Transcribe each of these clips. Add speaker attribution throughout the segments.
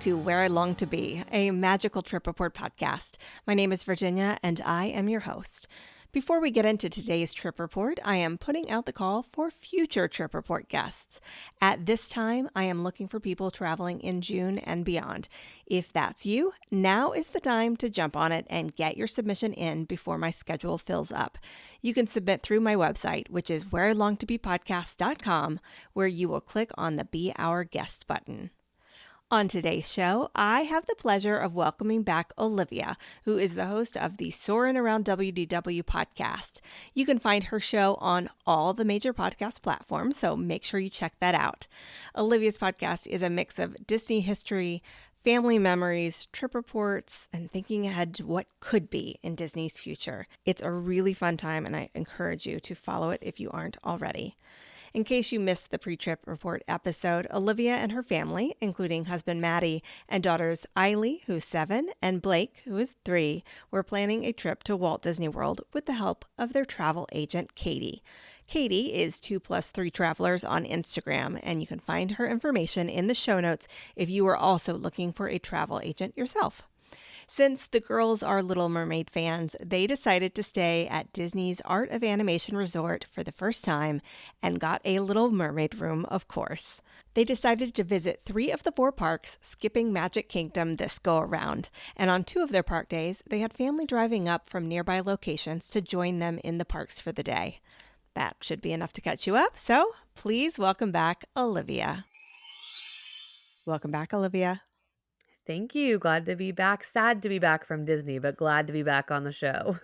Speaker 1: to Where I Long to Be, a magical trip report podcast. My name is Virginia, and I am your host. Before we get into today's trip report, I am putting out the call for future trip report guests. At this time, I am looking for people traveling in June and beyond. If that's you, now is the time to jump on it and get your submission in before my schedule fills up. You can submit through my website, which is whereilongtobepodcast.com, where you will click on the Be Our Guest button. On today's show, I have the pleasure of welcoming back Olivia, who is the host of the Soarin' Around WDW podcast. You can find her show on all the major podcast platforms, so make sure you check that out. Olivia's podcast is a mix of Disney history, family memories, trip reports, and thinking ahead to what could be in Disney's future. It's a really fun time, and I encourage you to follow it if you aren't already. In case you missed the pre-trip report episode, Olivia and her family, including husband Maddie and daughters Eiley, who's 7, and Blake, who is 3, were planning a trip to Walt Disney World with the help of their travel agent, Katie. Katie is 2+3 Travelers on Instagram, and you can find her information in the show notes if you are also looking for a travel agent yourself. Since the girls are Little Mermaid fans, they decided to stay at Disney's Art of Animation Resort for the first time and got a Little Mermaid room, of course. They decided to visit 3 of the 4 parks, skipping Magic Kingdom this go-around. And on 2 of their park days, they had family driving up from nearby locations to join them in the parks for the day. That should be enough to catch you up, so please welcome back Olivia. Welcome back, Olivia.
Speaker 2: Thank you. Glad to be back. Sad to be back from Disney, but glad to be back on the show.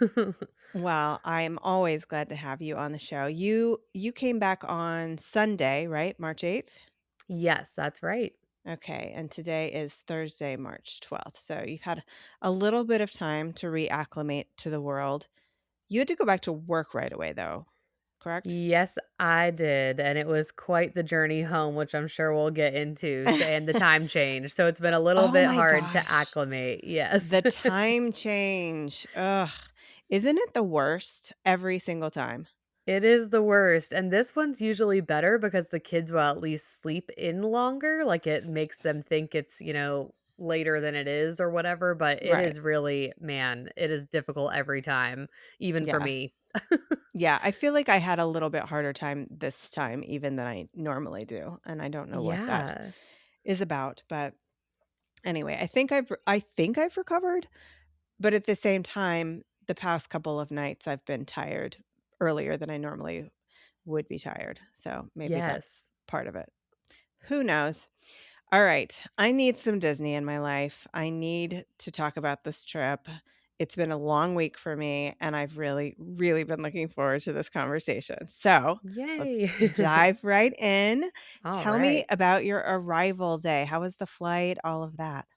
Speaker 1: Well, I'm always glad to have you on the show. You came back on Sunday, right? March 8th?
Speaker 2: Yes, that's right.
Speaker 1: Okay, and today is Thursday, March 12th. So you've had a little bit of time to reacclimate to the world. You had to go back to work right away, though, correct?
Speaker 2: Yes, I did. And it was quite the journey home, which I'm sure we'll get into, and the time change. So it's been a little
Speaker 1: Oh
Speaker 2: bit
Speaker 1: my
Speaker 2: hard to
Speaker 1: gosh.
Speaker 2: acclimate. Yes.
Speaker 1: The time change. Ugh. Isn't it the worst every single time?
Speaker 2: It is the worst. And this one's usually better because the kids will at least sleep in longer. Like it makes them think it's, later than it is or whatever. But it
Speaker 1: Right.
Speaker 2: is really, man, it is difficult every time, even for
Speaker 1: Yeah.
Speaker 2: me.
Speaker 1: Yeah, I feel like I had a little bit harder time this time even than I normally do, and I don't know what that
Speaker 2: Yeah.
Speaker 1: is about, but anyway, I think I've recovered, but at the same time, the past couple of nights I've been tired earlier than I normally would be tired. So maybe that's
Speaker 2: Yes.
Speaker 1: part of it. Who knows? All right. I need some Disney in my life. I need to talk about this trip. It's been a long week for me, and I've really, really been looking forward to this conversation. So
Speaker 2: Yay.
Speaker 1: let's dive right in.
Speaker 2: All
Speaker 1: Tell me
Speaker 2: right.
Speaker 1: about your arrival day. How was the flight? All of that.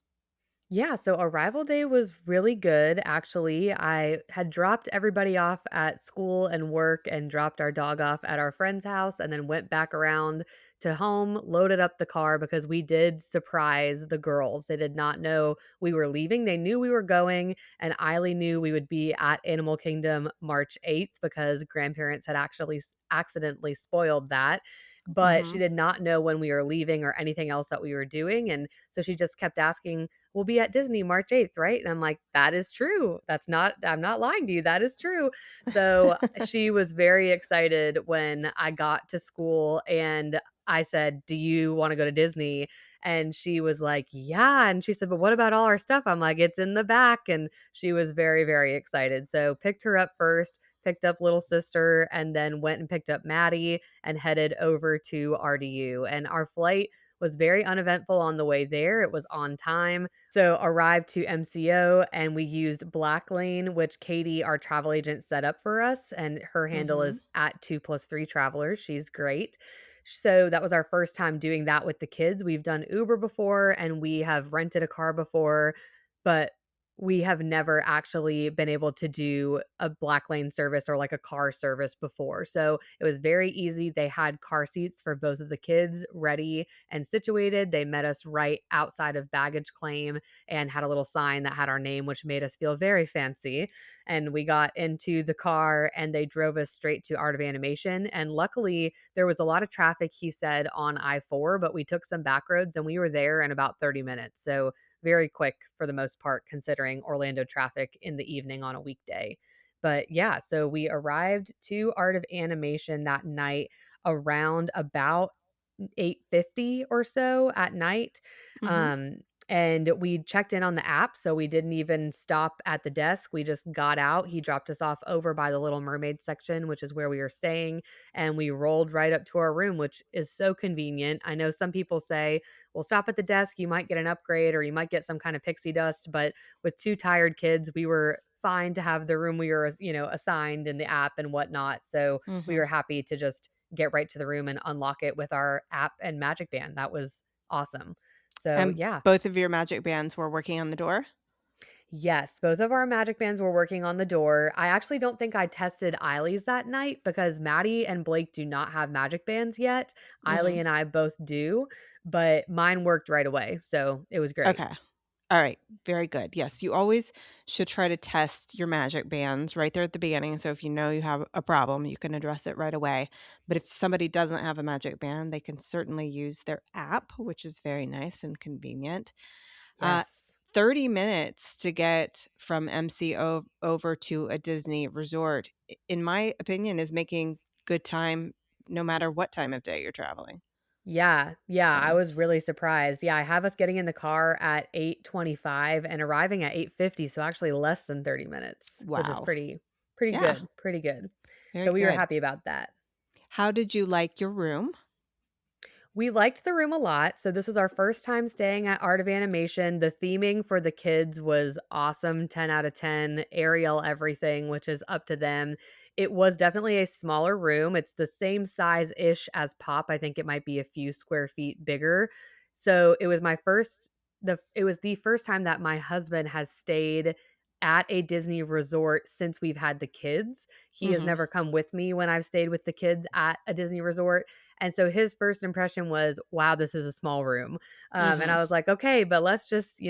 Speaker 2: Yeah, so arrival day was really good, actually. I had dropped everybody off at school and work and dropped our dog off at our friend's house and then went back around to home, loaded up the car because we did surprise the girls. They did not know we were leaving. They knew we were going, and Eiley knew we would be at Animal Kingdom March 8th because grandparents had actually accidentally spoiled that. But
Speaker 1: Mm-hmm.
Speaker 2: she did not know when we were leaving or anything else that we were doing. And so she just kept asking, we'll be at Disney March 8th, right? And I'm like, that is true. I'm not lying to you. That is true. So she was very excited when I got to school and I said, do you want to go to Disney? And she was like, yeah. And she said, but what about all our stuff? I'm like, it's in the back. And she was very, very excited. So picked her up first, picked up little sister, and then went and picked up Maddie and headed over to RDU. And our flight was very uneventful on the way there. It was on time. So arrived to MCO and we used Black Lane, which Katie, our travel agent, set up for us. And her handle
Speaker 1: Mm-hmm.
Speaker 2: is at 2+3 Travelers. She's great. So that was our first time doing that with the kids. We've done Uber before and we have rented a car before, but we have never actually been able to do a black lane service or like a car service before. So it was very easy. They had car seats for both of the kids ready and situated. They met us right outside of baggage claim and had a little sign that had our name, which made us feel very fancy. And we got into the car and they drove us straight to Art of Animation. And luckily, there was a lot of traffic, he said, on I-4, but we took some back roads and we were there in about 30 minutes. So very quick for the most part, considering Orlando traffic in the evening on a weekday. But yeah, so we arrived to Art of Animation that night around about 8:50 or so at night.
Speaker 1: Mm-hmm.
Speaker 2: Um, and we checked in on the app, so we didn't even stop at the desk. We just got out. He dropped us off over by the Little Mermaid section, which is where we were staying, and we rolled right up to our room, which is so convenient. I know some people say, "Well, stop at the desk, you might get an upgrade or you might get some kind of pixie dust," but with two tired kids, we were fine to have the room we were, assigned in the app and whatnot. So we
Speaker 1: Mm-hmm.
Speaker 2: were happy to just get right to the room and unlock it with our app and Magic Band. That was awesome. So,
Speaker 1: And
Speaker 2: yeah.
Speaker 1: both of your magic bands were working on the door?
Speaker 2: Yes, both of our Magic Bands were working on the door. I actually don't think I tested Eileen's that night because Maddie and Blake do not have Magic Bands yet.
Speaker 1: Mm-hmm.
Speaker 2: Eileen and I both do, but mine worked right away. So it was great.
Speaker 1: Okay. All right. Very good. Yes, you always should try to test your magic bands right there at the beginning. So if you know you have a problem, you can address it right away. But if somebody doesn't have a magic band, they can certainly use their app, which is very nice and convenient. Uh,
Speaker 2: Yes.
Speaker 1: 30 minutes to get from MCO over to a Disney resort, in my opinion, is making good time no matter what time of day you're traveling.
Speaker 2: Yeah, yeah, I
Speaker 1: So,
Speaker 2: was really surprised. Yeah, I have us getting in the car at 8:25 and arriving at 8:50, so actually less than 30 minutes, which is
Speaker 1: wow.
Speaker 2: pretty
Speaker 1: Yeah,
Speaker 2: good, pretty good.
Speaker 1: very
Speaker 2: So we were
Speaker 1: good.
Speaker 2: happy about that.
Speaker 1: How did you like your room?
Speaker 2: We liked the room a lot. So this was our first time staying at Art of Animation. The theming for the kids was awesome, 10 out of 10. Ariel everything, which is up to them. It was definitely a smaller room. It's the same size-ish as Pop. I think it might be a few square feet bigger. So it was the first time that my husband has stayed at a Disney resort since we've had the kids. He has
Speaker 1: Mhm.
Speaker 2: never come with me when I've stayed with the kids at a Disney resort. And so his first impression was, wow, this is a small room. And
Speaker 1: Mhm.
Speaker 2: I was like, okay, but let's just,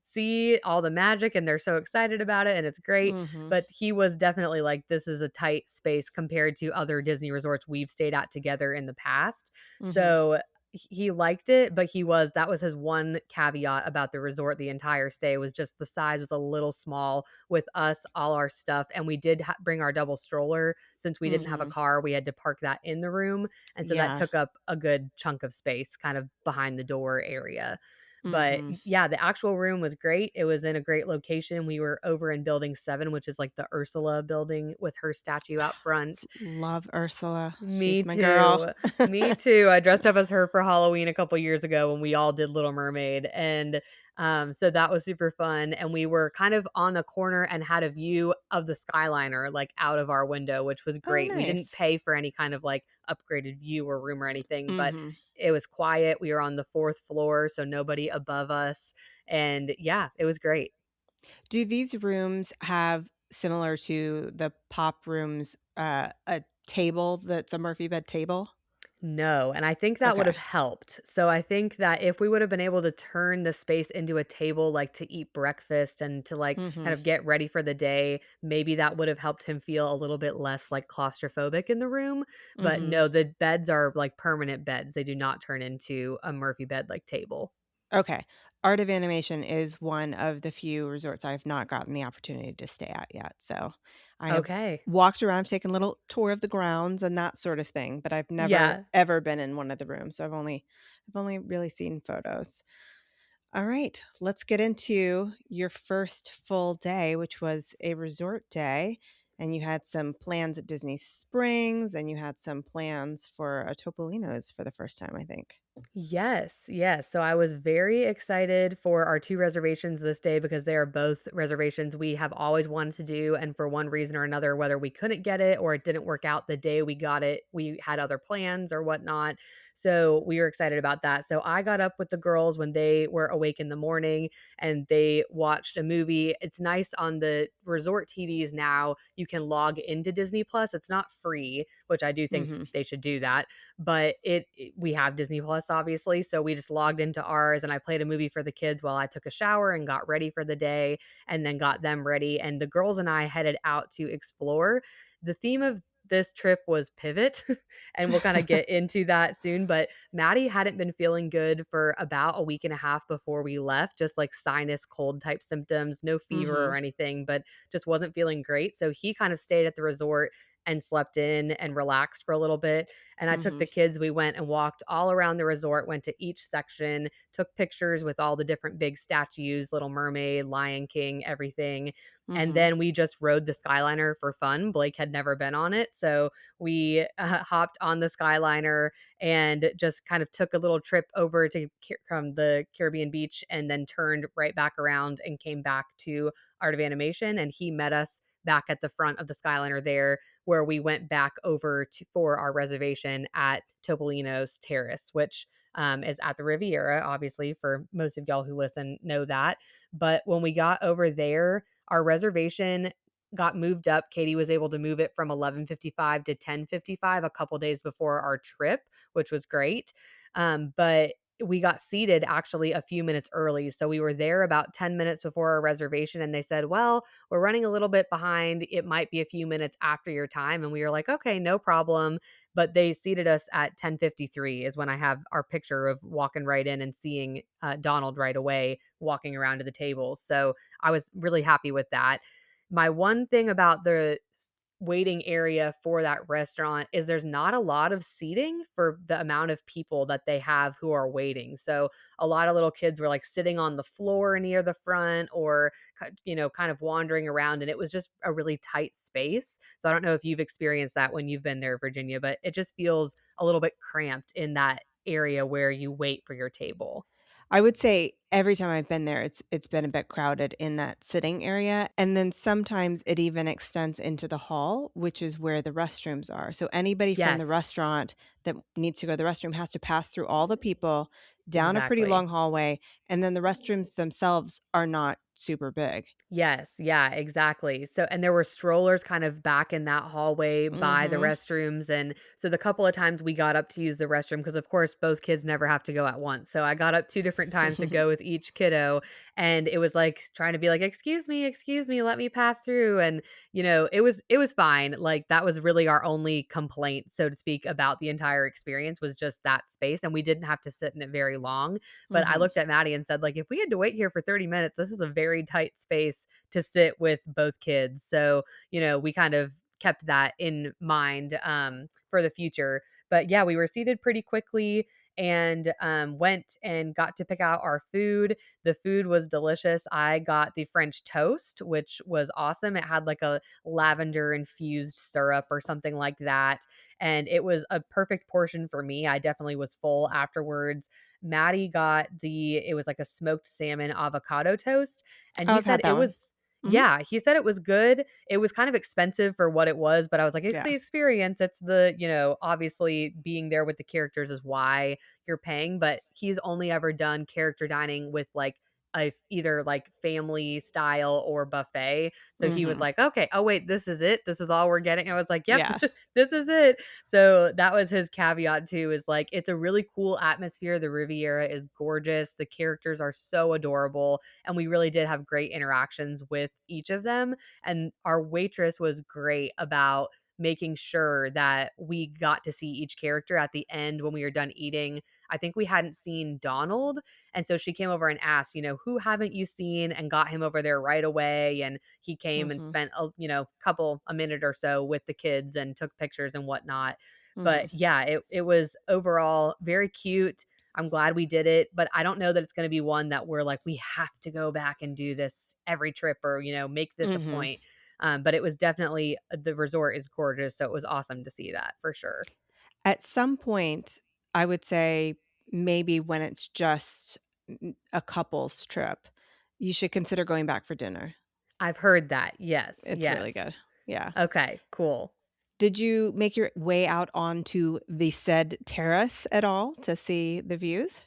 Speaker 2: see all the magic. And they're so excited about it and it's great.
Speaker 1: Mhm.
Speaker 2: But he was definitely like, this is a tight space compared to other Disney resorts we've stayed at together in the past.
Speaker 1: Mhm.
Speaker 2: So he liked it, but that was his one caveat about the resort the entire stay was just the size was a little small with us, all our stuff. And we did bring our double stroller since we didn't have a
Speaker 1: Mhm.
Speaker 2: car. We had to park that in the room and so that
Speaker 1: Yeah.
Speaker 2: took up a good chunk of space kind of behind the door area. But
Speaker 1: Mhm.
Speaker 2: yeah, the actual room was great. It was in a great location. We were over in building 7, which is like the Ursula building with her statue out front.
Speaker 1: Love Ursula.
Speaker 2: Me
Speaker 1: She's my girl.
Speaker 2: too. Me too. I dressed up as her for Halloween a couple years ago when we all did Little Mermaid, and, so that was super fun, and we were kind of on a corner and had a view of the Skyliner, like, out of our window, which was
Speaker 1: Oh,
Speaker 2: great. We didn't
Speaker 1: nice.
Speaker 2: pay for any kind of, like, upgraded view or room or anything, but
Speaker 1: Mhm.
Speaker 2: it was quiet. We were on the 4th floor, so nobody above us, and yeah, it was great.
Speaker 1: Do these rooms have, similar to the pop rooms, a table that's a Murphy bed table?
Speaker 2: No, and I think that would
Speaker 1: Okay.
Speaker 2: have helped. So I think that if we would have been able to turn the space into a table, like to eat breakfast and to like kind
Speaker 1: Mhm.
Speaker 2: of get ready for the day, maybe that would have helped him feel a little bit less like claustrophobic in the room. But
Speaker 1: Mhm.
Speaker 2: no, the beds are like permanent beds. They do not turn into a Murphy bed like table.
Speaker 1: Okay. Art of Animation is one of the few resorts I've not gotten the opportunity to stay at yet. So I have
Speaker 2: Okay.
Speaker 1: walked around, taken a little tour of the grounds and that sort of thing, but I've never
Speaker 2: Yeah.
Speaker 1: ever been in one of the rooms. So I've only really seen photos. All right, let's get into your first full day, which was a resort day. And you had some plans at Disney Springs and you had some plans for a Topolino's for the first time, I think.
Speaker 2: Yes, yes. So I was very excited for our 2 reservations this day because they are both reservations we have always wanted to do, and for one reason or another, whether we couldn't get it or it didn't work out the day we got it, we had other plans or whatnot. So we were excited about that. So I got up with the girls when they were awake in the morning and they watched a movie. It's nice on the resort TVs now, you can log into Disney Plus. It's not free, which I do think
Speaker 1: Hmm.
Speaker 2: they should do that, but we have Disney Plus obviously, so we just logged into ours and I played a movie for the kids while I took a shower and got ready for the day and then got them ready and the girls and I headed out to explore. The theme of this trip was pivot and we'll kind of get into that soon, but Maddie hadn't been feeling good for about a week and a half before we left, just like sinus cold type symptoms, no fever
Speaker 1: Hmm.
Speaker 2: or anything, but just wasn't feeling great. So he kind of stayed at the resort and slept in and relaxed for a little bit. And I took
Speaker 1: Hmm.
Speaker 2: the kids, we went and walked all around the resort, went to each section, took pictures with all the different big statues, Little Mermaid, Lion King, everything. And
Speaker 1: Hmm.
Speaker 2: then we just rode the Skyliner for fun. Blake had never been on it. So we hopped on the Skyliner and just kind of took a little trip over to from the Caribbean beach and then turned right back around and came back to Art of Animation. And he met us back at the front of the Skyliner there where we went back over to for our reservation at Topolino's Terrace, which is at the Riviera. Obviously, for most of y'all who listen, know that. But when we got over there, our reservation got moved up. Katie was able to move it from 11:55 to 10:55 a couple days before our trip, which was great. But we got seated actually a few minutes early. So we were there about 10 minutes before our reservation and they said, "Well, we're running a little bit behind. It might be a few minutes after your time." And we were like, "Okay, no problem." But they seated us at 10:53 is when I have our picture of walking right in and seeing Donald right away walking around to the tables. So I was really happy with that. My one thing about the waiting area for that restaurant is there's not a lot of seating for the amount of people that they have who are waiting. So a lot of little kids were like sitting on the floor near the front or kind of wandering around and it was just a really tight space. So I don't know if you've experienced that when you've been there, Virginia, but it just feels a little bit cramped in that area where you wait for your table.
Speaker 1: I would say every time I've been there, it's been a bit crowded in that sitting area, and then sometimes it even extends into the hall, which is where the restrooms are. So anybody from the
Speaker 2: Yes,
Speaker 1: restaurant that needs to go to the restroom has to pass through all the people, down a pretty
Speaker 2: exactly.
Speaker 1: long hallway, and then the restrooms themselves are not super big.
Speaker 2: Yes, yeah, exactly. So and there were strollers kind of back in that hallway by the
Speaker 1: Mhm.
Speaker 2: restrooms, and so the couple of times we got up to use the restroom because of course both kids never have to go at once. So I got up 2 different times to go with each kiddo, and it was like trying to be like, excuse me, let me pass through." And, it was fine. Like, that was really our only complaint, so to speak, about the entire experience was just that space, and we didn't have to sit in it very long. But I
Speaker 1: Mhm.
Speaker 2: looked at Maddie and said, like, "If we had to wait here for 30 minutes, this is a very tight space to sit with both kids." So, we kind of kept that in mind for the future. But yeah, we were seated pretty quickly and went and got to pick out our food. The food was delicious. I got the French toast, which was awesome. It had like a lavender infused syrup or something like that. And it was a perfect portion for me. I definitely was full afterwards. Maddie got it was like a smoked salmon avocado toast. And
Speaker 1: Oh,
Speaker 2: he
Speaker 1: I've
Speaker 2: said
Speaker 1: had
Speaker 2: it
Speaker 1: that one.
Speaker 2: was,
Speaker 1: Mhm.
Speaker 2: yeah, he said it was good. It was kind of expensive for what it was, but I was like, it's
Speaker 1: Yeah.
Speaker 2: the experience. It's obviously being there with the characters is why you're paying. But he's only ever done character dining with like either like family style or buffet. So he was
Speaker 1: Mhm.
Speaker 2: like, okay, oh, wait, this is it. This is all we're getting. And I was like, yep,
Speaker 1: Yeah.
Speaker 2: this is it. So that was his caveat too, is like it's a really cool atmosphere. The Riviera is gorgeous. The characters are so adorable. And we really did have great interactions with each of them. And our waitress was great about making sure that we got to see each character at the end when we were done eating. I think we hadn't seen Donald. And so she came over and asked, who haven't you seen, and got him over there right away. And he came and
Speaker 1: Mhm.
Speaker 2: spent a minute or so with the kids and took pictures and whatnot. But
Speaker 1: Mhm.
Speaker 2: yeah, it was overall very cute. I'm glad we did it, but I don't know that it's going to be one that we're like, we have to go back and do this every trip or, make this a
Speaker 1: Mhm.
Speaker 2: point. But it was definitely the resort is gorgeous. So it was awesome to see that for sure.
Speaker 1: At some point, I would say maybe when it's just a couple's trip, you should consider going back for dinner.
Speaker 2: I've heard that. Yes,
Speaker 1: It's really
Speaker 2: yes.
Speaker 1: good. Yeah.
Speaker 2: Okay, cool.
Speaker 1: Did you make your way out onto the said terrace at all to see the views?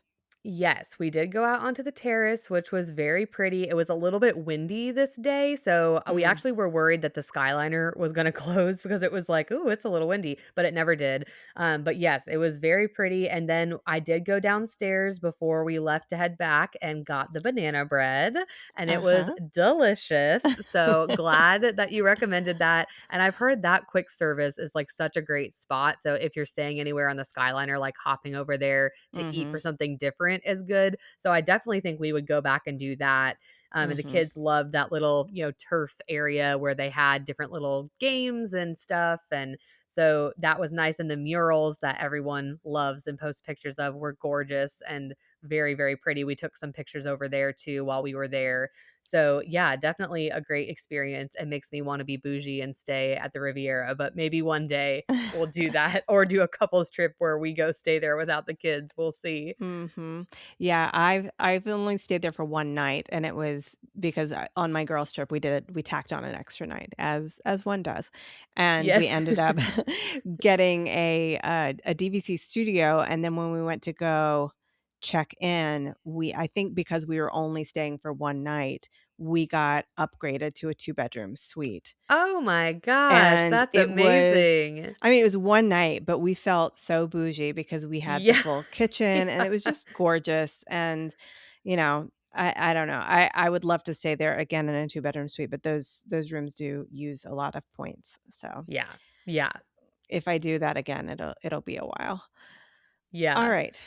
Speaker 2: Yes, we did go out onto the terrace, which was very pretty. It was a little bit windy this day, so we
Speaker 1: Mm.
Speaker 2: actually were worried that the Skyliner was going to close because it was like, "Ooh, it's a little windy," but it never did. But yes, it was very pretty. And then I did go downstairs before we left to head back and got the banana bread, and it was
Speaker 1: Uh-huh.
Speaker 2: delicious. So glad that you recommended that. And I've heard that quick service is like such a great spot. So if you're staying anywhere on the Skyliner, like hopping over there to eat for
Speaker 1: Mhm.
Speaker 2: something different is good. So I definitely think we would go back and do that. And the
Speaker 1: Mhm.
Speaker 2: kids loved that little, turf area where they had different little games and stuff. And so that was nice. And the murals that everyone loves and posts pictures of were gorgeous and very, very pretty. We took some pictures over there too while we were there. So yeah, definitely a great experience. It makes me want to be bougie and stay at the Riviera, but maybe one day we'll do that or do a couple's trip where we go stay there without the kids. We'll see.
Speaker 1: Mhm. Yeah, I've only stayed there for one night, and it was because on my girls' trip, we tacked on an extra night, as one does, and we
Speaker 2: Yes.
Speaker 1: ended up getting a DVC studio, and then when we went to go check in, I think because we were only staying for one night, we got upgraded to a two-bedroom suite.
Speaker 2: Oh my gosh,
Speaker 1: And
Speaker 2: that's
Speaker 1: it was
Speaker 2: amazing.
Speaker 1: I mean, it was one night, but we felt so bougie because we had the
Speaker 2: Yeah.
Speaker 1: full kitchen and
Speaker 2: Yeah.
Speaker 1: it was just gorgeous. And, I don't know. I would love to stay there again in a two-bedroom suite, but those rooms do use a lot of points. So
Speaker 2: Yeah. Yeah.
Speaker 1: if I do that again, it'll be a while. All
Speaker 2: Yeah.
Speaker 1: right.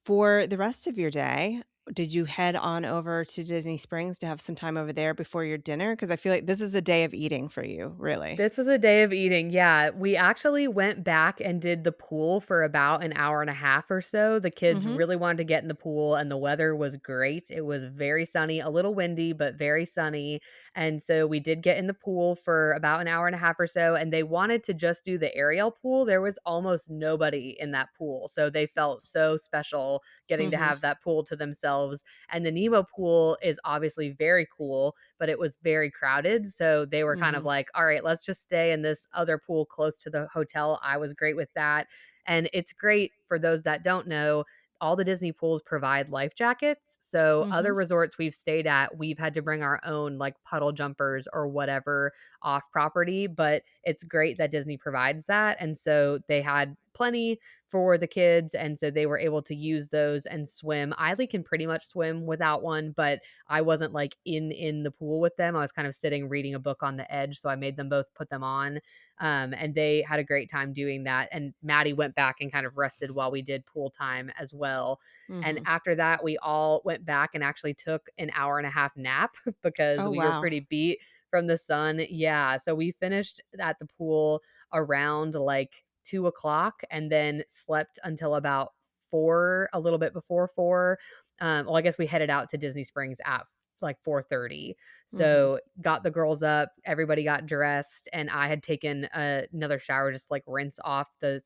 Speaker 1: For the rest of your day, did you head on over to Disney Springs to have some time over there before your dinner? Because I feel like this is a day of eating for you, really.
Speaker 2: This was a day of eating, yeah. We actually went back and did the pool for about an hour and a half or so. The kids
Speaker 1: Mhm.
Speaker 2: really wanted to get in the pool, and the weather was great. It was very sunny, a little windy, but very sunny, and so we did get in the pool for about an hour and a half or so, and they wanted to just do the Ariel pool. There was almost nobody in that pool, so they felt so special getting to
Speaker 1: Mhm.
Speaker 2: have that pool to themselves, and the Nemo pool is obviously very cool, but it was very crowded. So they were kind of
Speaker 1: Mhm.
Speaker 2: like, all right, let's just stay in this other pool close to the hotel. I was great with that. And it's great for those that don't know. All the Disney pools provide life jackets. So, other
Speaker 1: Mhm.
Speaker 2: resorts we've stayed at, we've had to bring our own like puddle jumpers or whatever off property. But it's great that Disney provides that. And so they had plenty for the kids. And so they were able to use those and swim. Eiley can pretty much swim without one, but I wasn't like in the pool with them. I was kind of sitting reading a book on the edge, so I made them both put them on. And they had a great time doing that. And Maddie went back and kind of rested while we did pool time as well. And
Speaker 1: Mhm.
Speaker 2: after that, we all went back and actually took an hour and a half nap because
Speaker 1: Oh,
Speaker 2: we were
Speaker 1: wow.
Speaker 2: pretty beat from the sun. Yeah. So we finished at the pool around like 2 o'clock and then slept until about four, a little bit before four. Well, I guess we headed out to Disney Springs at like 4:30.
Speaker 1: Mhm.
Speaker 2: So got the girls up, everybody got dressed, and I had taken another shower, just like rinse off the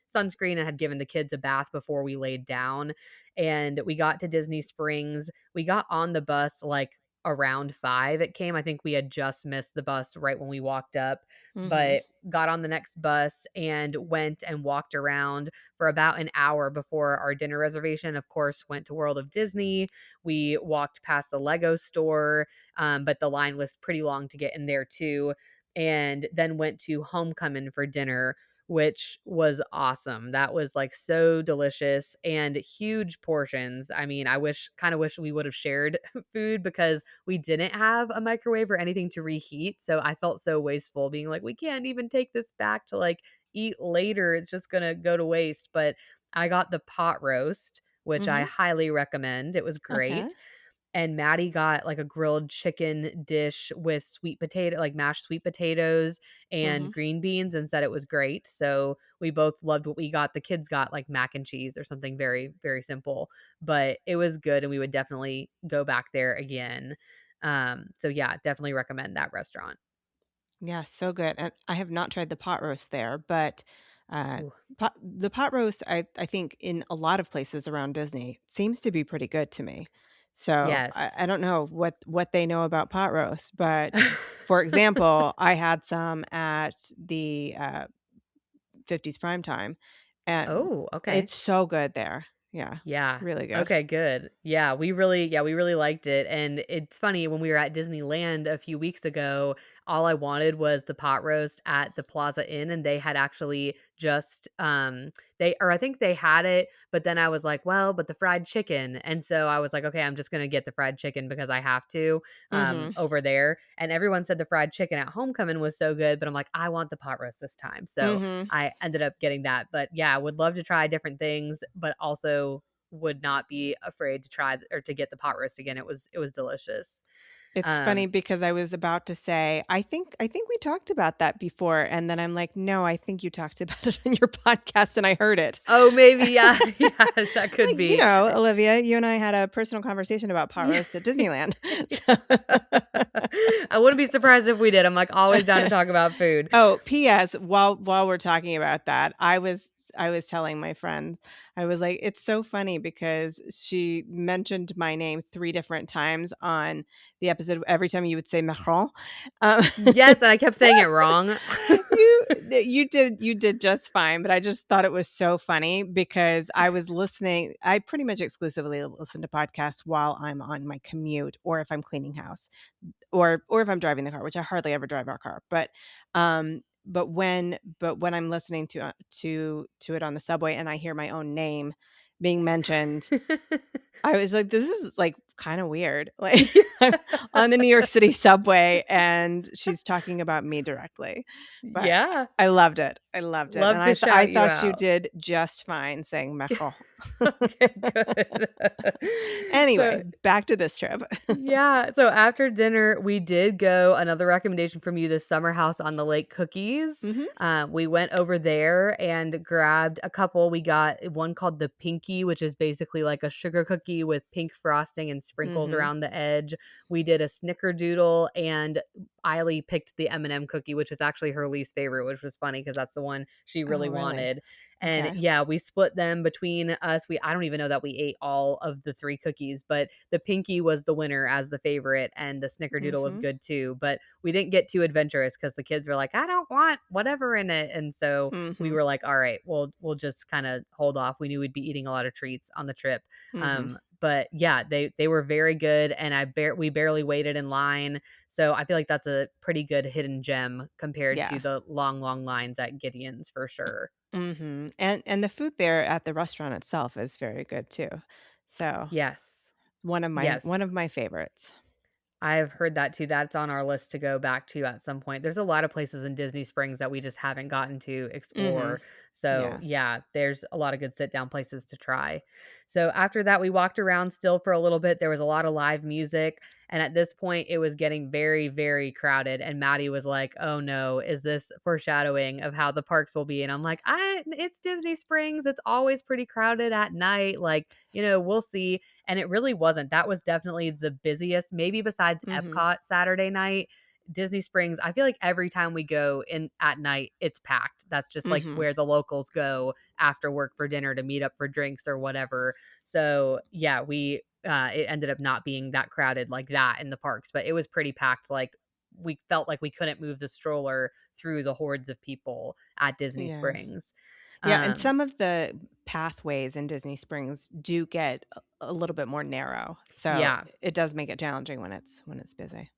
Speaker 2: sunscreen, and had given the kids a bath before we laid down. And we got to Disney Springs. We got on the bus like around 5 it came. I think we had just missed the bus right when we walked up,
Speaker 1: Mhm.
Speaker 2: but got on the next bus and went and walked around for about an hour before our dinner reservation. Of course, went to World of Disney. We walked past the Lego store, but the line was pretty long to get in there too. And then went to Homecoming for dinner, which was awesome. That was like so delicious and huge portions. I mean, kind of wish we would have shared food because we didn't have a microwave or anything to reheat. So I felt so wasteful being like, we can't even take this back to like eat later. It's just going to go to waste. But I got the pot roast, which I
Speaker 1: Mhm.
Speaker 2: highly recommend. It was
Speaker 1: Okay.
Speaker 2: great. And Maddie got like a grilled chicken dish with sweet potato, like mashed sweet potatoes and
Speaker 1: Mhm.
Speaker 2: green beans, and said it was great. So we both loved what we got. The kids got like mac and cheese or something very, very simple, but it was good. And we would definitely go back there again. So yeah, definitely recommend that restaurant.
Speaker 1: Yeah, so good. And I have not tried the pot roast there, but Uh,
Speaker 2: Ooh.
Speaker 1: the pot roast, I think in a lot of places around Disney seems to be pretty good to me. So I
Speaker 2: Yes.
Speaker 1: don't know what they know about pot roast, but for example, I had some at the 50s prime time, and
Speaker 2: Oh, okay.
Speaker 1: it's so good there. Yeah,
Speaker 2: Yeah.
Speaker 1: really good.
Speaker 2: Okay, good. We really liked it. And it's funny when we were at Disneyland a few weeks ago, all I wanted was the pot roast at the Plaza Inn and they had actually just they or I think they had it, but then I was like, well, but the fried chicken. And so I was like, okay, I'm just going to get the fried chicken because I have to
Speaker 1: Mhm.
Speaker 2: over there. And everyone said the fried chicken at Homecoming was so good, but I'm like, I want the pot roast this time. So
Speaker 1: Mhm.
Speaker 2: I ended up getting that. But yeah, would love to try different things, but also would not be afraid to try or to get the pot roast again. It was delicious.
Speaker 1: It's funny
Speaker 2: Um,
Speaker 1: because I was about to say, I think we talked about that before, and then I'm like, "No, I think you talked about it on your podcast and I heard it."
Speaker 2: oh, maybe, yeah, yeah, that could
Speaker 1: Like,
Speaker 2: be.
Speaker 1: Olivia, you and I had a personal conversation about pot
Speaker 2: Yeah.
Speaker 1: roast at Disneyland. So
Speaker 2: I wouldn't be surprised if we did. I'm, like, always down to talk about food.
Speaker 1: Oh, PS, while we're talking about that, I was telling my friends, I was like, it's so funny because she mentioned my name 3 different times on the episode every time you would say Macron. Um,
Speaker 2: Yes, and I kept saying it wrong.
Speaker 1: you did just fine, but I just thought it was so funny because I pretty much exclusively listen to podcasts while I'm on my commute or if I'm cleaning house or if I'm driving the car, which I hardly ever drive our car. But when I'm listening to it on the subway and I hear my own name being mentioned, I was like, this is like kind of weird. Like
Speaker 2: Yeah.
Speaker 1: I'm on the New York City subway and she's talking about me directly. But
Speaker 2: Yeah.
Speaker 1: I loved it. I loved it. And
Speaker 2: Love
Speaker 1: I
Speaker 2: to
Speaker 1: th- I
Speaker 2: shout you
Speaker 1: thought you
Speaker 2: out.
Speaker 1: did just fine saying Macron.
Speaker 2: Okay, good. So
Speaker 1: Anyway, back to this trip.
Speaker 2: yeah, so after dinner, we did go another recommendation from you, the Summer House on the Lake cookies.
Speaker 1: Mhm.
Speaker 2: We went over there and grabbed a couple. We got one called the Pinky, which is basically like a sugar cookie with pink frosting and sprinkles
Speaker 1: Mhm.
Speaker 2: around the edge. We did a snickerdoodle, and Eiley picked the M&M cookie, which was actually her least favorite, which was funny because that's the one she really
Speaker 1: Oh, really?
Speaker 2: wanted. And
Speaker 1: Okay.
Speaker 2: yeah, we split them between us. I don't even know that we ate all of the 3 cookies, but the Pinky was the winner as the favorite, and the Snickerdoodle was
Speaker 1: Mhm.
Speaker 2: good too. But we didn't get too adventurous because the kids were like, I don't want whatever in it. And so we
Speaker 1: Mhm.
Speaker 2: were like, all right, we'll just kind of hold off. We knew we'd be eating a lot of treats on the trip.
Speaker 1: Mhm.
Speaker 2: But yeah, they were very good, and we barely waited in line. So I feel like that's a pretty good hidden gem compared to
Speaker 1: Yeah.
Speaker 2: the long lines at Gideon's for sure.
Speaker 1: Mhm. And the food there at the restaurant itself is very good too. So,
Speaker 2: Yes.
Speaker 1: one
Speaker 2: Yes.
Speaker 1: of my favorites.
Speaker 2: I've heard that too. That's on our list to go back to at some point. There's a lot of places in Disney Springs that we just haven't gotten to
Speaker 1: Mhm.
Speaker 2: explore. So,
Speaker 1: Yeah.
Speaker 2: yeah, there's a lot of good sit down places to try. So, after that, we walked around still for a little bit. There was a lot of live music. And at this point, it was getting very, very crowded. And Maddie was like, oh no, is this foreshadowing of how the parks will be? And I'm like, it's Disney Springs. It's always pretty crowded at night. Like, we'll see. And it really wasn't. That was definitely the busiest, maybe besides
Speaker 1: Mhm.
Speaker 2: Epcot Saturday night. Disney Springs, I feel like every time we go in at night, it's packed. That's just like
Speaker 1: Mhm.
Speaker 2: where the locals go after work for dinner to meet up for drinks or whatever. So yeah, we it ended up not being that crowded like that in the parks, but it was pretty packed. Like we felt like we couldn't move the stroller through the hordes of people at Disney
Speaker 1: Yeah.
Speaker 2: Springs.
Speaker 1: Yeah, and
Speaker 2: Um,
Speaker 1: some of the pathways in Disney Springs do get a little bit more narrow. So,
Speaker 2: yeah,
Speaker 1: it does make it challenging when it's busy.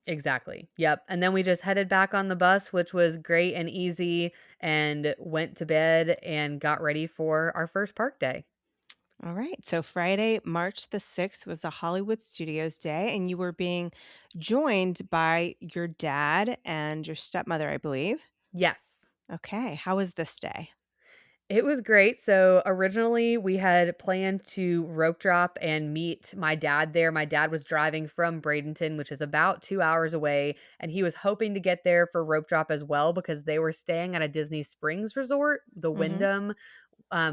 Speaker 2: exactly. Yep. And then we just headed back on the bus, which was great and easy, and went to bed and got ready for our first park day.
Speaker 1: All right. So Friday, March the 6th was a Hollywood Studios day, and you were being joined by your dad and your stepmother, I believe.
Speaker 2: Yes.
Speaker 1: Okay. How was this day?
Speaker 2: It was great. So originally we had planned to rope drop and meet my dad there. My dad was driving from Bradenton, which is about 2 hours away, and he was hoping to get there for rope drop as well because they were staying at a Disney Springs resort, the
Speaker 1: Mhm.
Speaker 2: Wyndham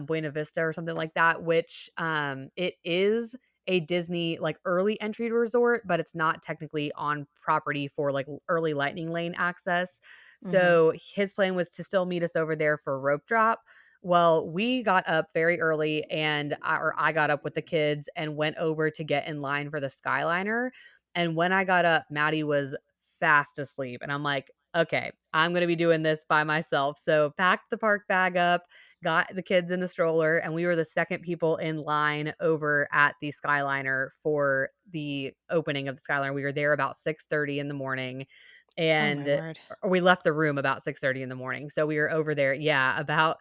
Speaker 2: Buena Vista or something like that, which it is a Disney like early entry resort, but it's not technically on property for like early lightning lane access.
Speaker 1: Mhm.
Speaker 2: So his plan was to still meet us over there for a rope drop. Well, we got up very early and I got up with the kids and went over to get in line for the Skyliner. And when I got up, Maddie was fast asleep. And I'm like, okay, I'm going to be doing this by myself. So packed the park bag up, got the kids in the stroller, and we were the second people in line over at the Skyliner for the opening of the Skyliner. We were there about 6:30 in the morning,
Speaker 1: Oh my
Speaker 2: and
Speaker 1: word.
Speaker 2: or we left the room about 6:30 in the morning. So we were over there, yeah, about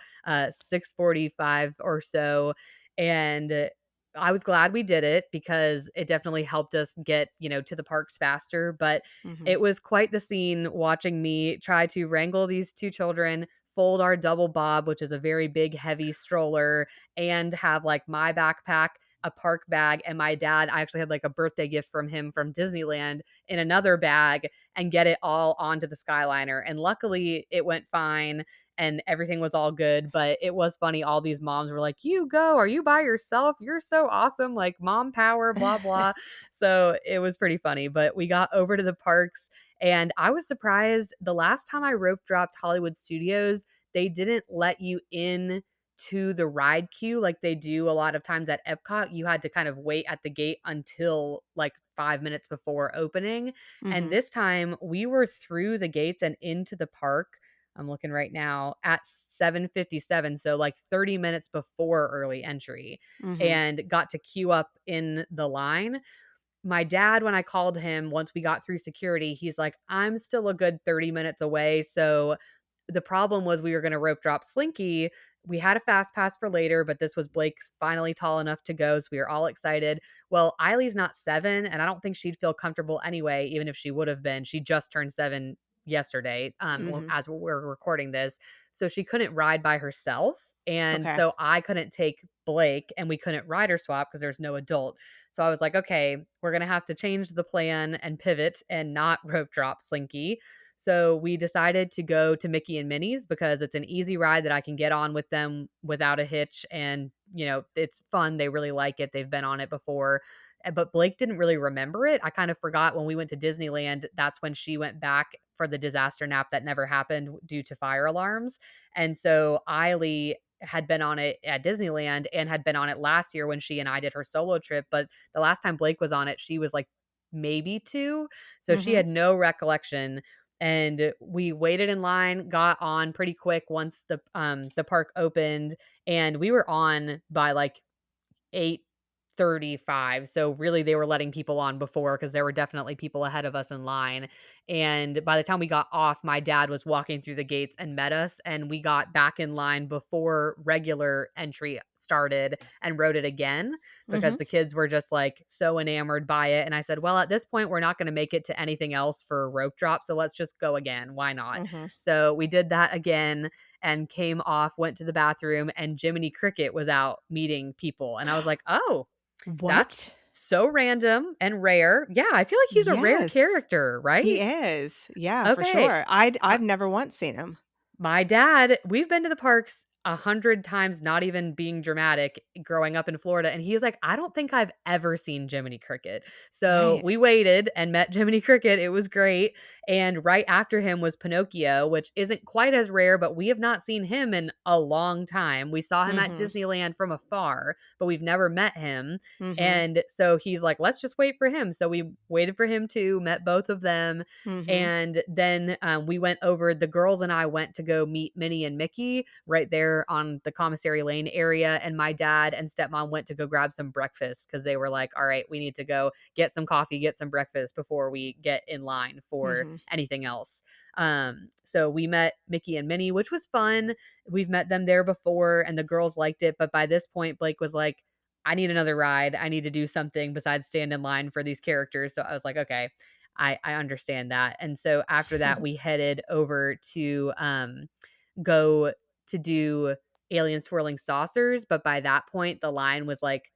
Speaker 2: 6:45 or so. And I was glad we did it because it definitely helped us get, to the parks faster. But
Speaker 1: Mhm.
Speaker 2: it was quite the scene watching me try to wrangle these two children, fold our double bob, which is a very big, heavy stroller, and have like my backpack, a park bag, and my dad. I actually had like a birthday gift from him from Disneyland in another bag and get it all onto the Skyliner. And luckily, it went fine and everything was all good. But it was funny. All these moms were like, "You go. Are you by yourself? You're so awesome. Like mom power, blah, blah." So it was pretty funny. But we got over to the parks and I was surprised the last time I rope dropped Hollywood Studios, they didn't let you in to the ride queue like they do a lot of times at Epcot. You had to kind of wait at the gate until like 5 minutes before opening. And
Speaker 1: Mhm.
Speaker 2: this time we were through the gates and into the park. I'm looking right now at 7:57, so like 30 minutes before early entry,
Speaker 1: Mhm.
Speaker 2: and got to queue up in the line. My dad, when I called him once we got through security, he's like, "I'm still a good 30 minutes away." So the problem was we were going to rope drop Slinky. We had a fast pass for later, but this was Blake finally tall enough to go. So we were all excited. Well, Eileen's not 7, and I don't think she'd feel comfortable anyway, even if she would have been. She just turned 7 yesterday,
Speaker 1: Mhm.
Speaker 2: as we're recording this. So she couldn't ride by herself. And
Speaker 1: Okay.
Speaker 2: so I couldn't take Blake and we couldn't rider swap because there's no adult. So I was like, okay, we're going to have to change the plan and pivot and not rope drop Slinky. So we decided to go to Mickey and Minnie's because it's an easy ride that I can get on with them without a hitch. And, it's fun. They really like it. They've been on it before. But Blake didn't really remember it. I kind of forgot when we went to Disneyland. That's when she went back for the disaster nap that never happened due to fire alarms. And so Eiley had been on it at Disneyland and had been on it last year when she and I did her solo trip. But the last time Blake was on it, she was like maybe 2. So she
Speaker 1: Mhm.
Speaker 2: had no recollection. And we waited in line, got on pretty quick once the park opened, and we were on by like 8:35. So really they were letting people on before because there were definitely people ahead of us in line. And by the time we got off, my dad was walking through the gates and met us and we got back in line before regular entry started and rode it again because
Speaker 1: Mhm.
Speaker 2: the kids were just like so enamored by it. And I said, "Well, at this point we're not going to make it to anything else for a rope drop, so let's just go again. Why not?"
Speaker 1: Mhm.
Speaker 2: So we did that again and came off, went to the bathroom, and Jiminy Cricket was out meeting people. And I was like, "Oh, that's
Speaker 1: What?
Speaker 2: so random and rare." Yeah, I feel like he's a rare
Speaker 1: Yes.
Speaker 2: character,
Speaker 1: He
Speaker 2: right?
Speaker 1: is. Yeah, for
Speaker 2: Okay.
Speaker 1: sure. I've
Speaker 2: Uh,
Speaker 1: never once seen him.
Speaker 2: my dad, we've been to the parks 100 times, not even being dramatic, growing up in Florida. And he's like, "I don't think I've ever seen Jiminy Cricket." So
Speaker 1: Right.
Speaker 2: we waited and met Jiminy Cricket. It was great. And right after him was Pinocchio, which isn't quite as rare, but we have not seen him in a long time. We saw him at
Speaker 1: Mhm.
Speaker 2: Disneyland from afar, but we've never met him.
Speaker 1: Mhm.
Speaker 2: And so he's like, "Let's just wait for him." So we waited for him too, met both of them.
Speaker 1: Mhm.
Speaker 2: And then we went over, the girls and I went to go meet Minnie and Mickey right there on the Commissary Lane area. And my dad and stepmom went to go grab some breakfast because they were like, "All right, we need to go get some coffee, get some breakfast before we get in line for
Speaker 1: Mhm.
Speaker 2: anything else." So we met Mickey and Minnie, which was fun. We've met them there before and the girls liked it. But by this point, Blake was like, "I need another ride. I need to do something besides stand in line for these characters." So I was like, okay, I understand that. And so after that, we headed over to go to do Alien Swirling Saucers. But by that point, the line was like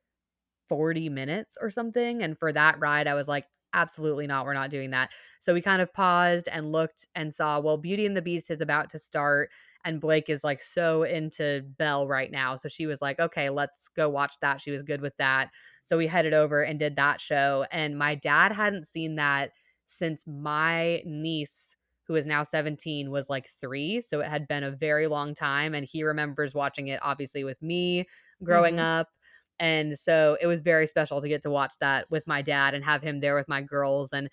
Speaker 2: 40 minutes or something. And for that ride, I was like, absolutely not. We're not doing that. So we kind of paused and looked and saw, well, Beauty and the Beast is about to start. And Blake is like so into Belle right now. So she was like, okay, let's go watch that. She was good with that. So we headed over and did that show. And my dad hadn't seen that since my niece who is now 17, was like 3. So it had been a very long time. And he remembers watching it obviously with me growing
Speaker 1: Mhm.
Speaker 2: up. And so it was very special to get to watch that with my dad and have him there with my girls. And,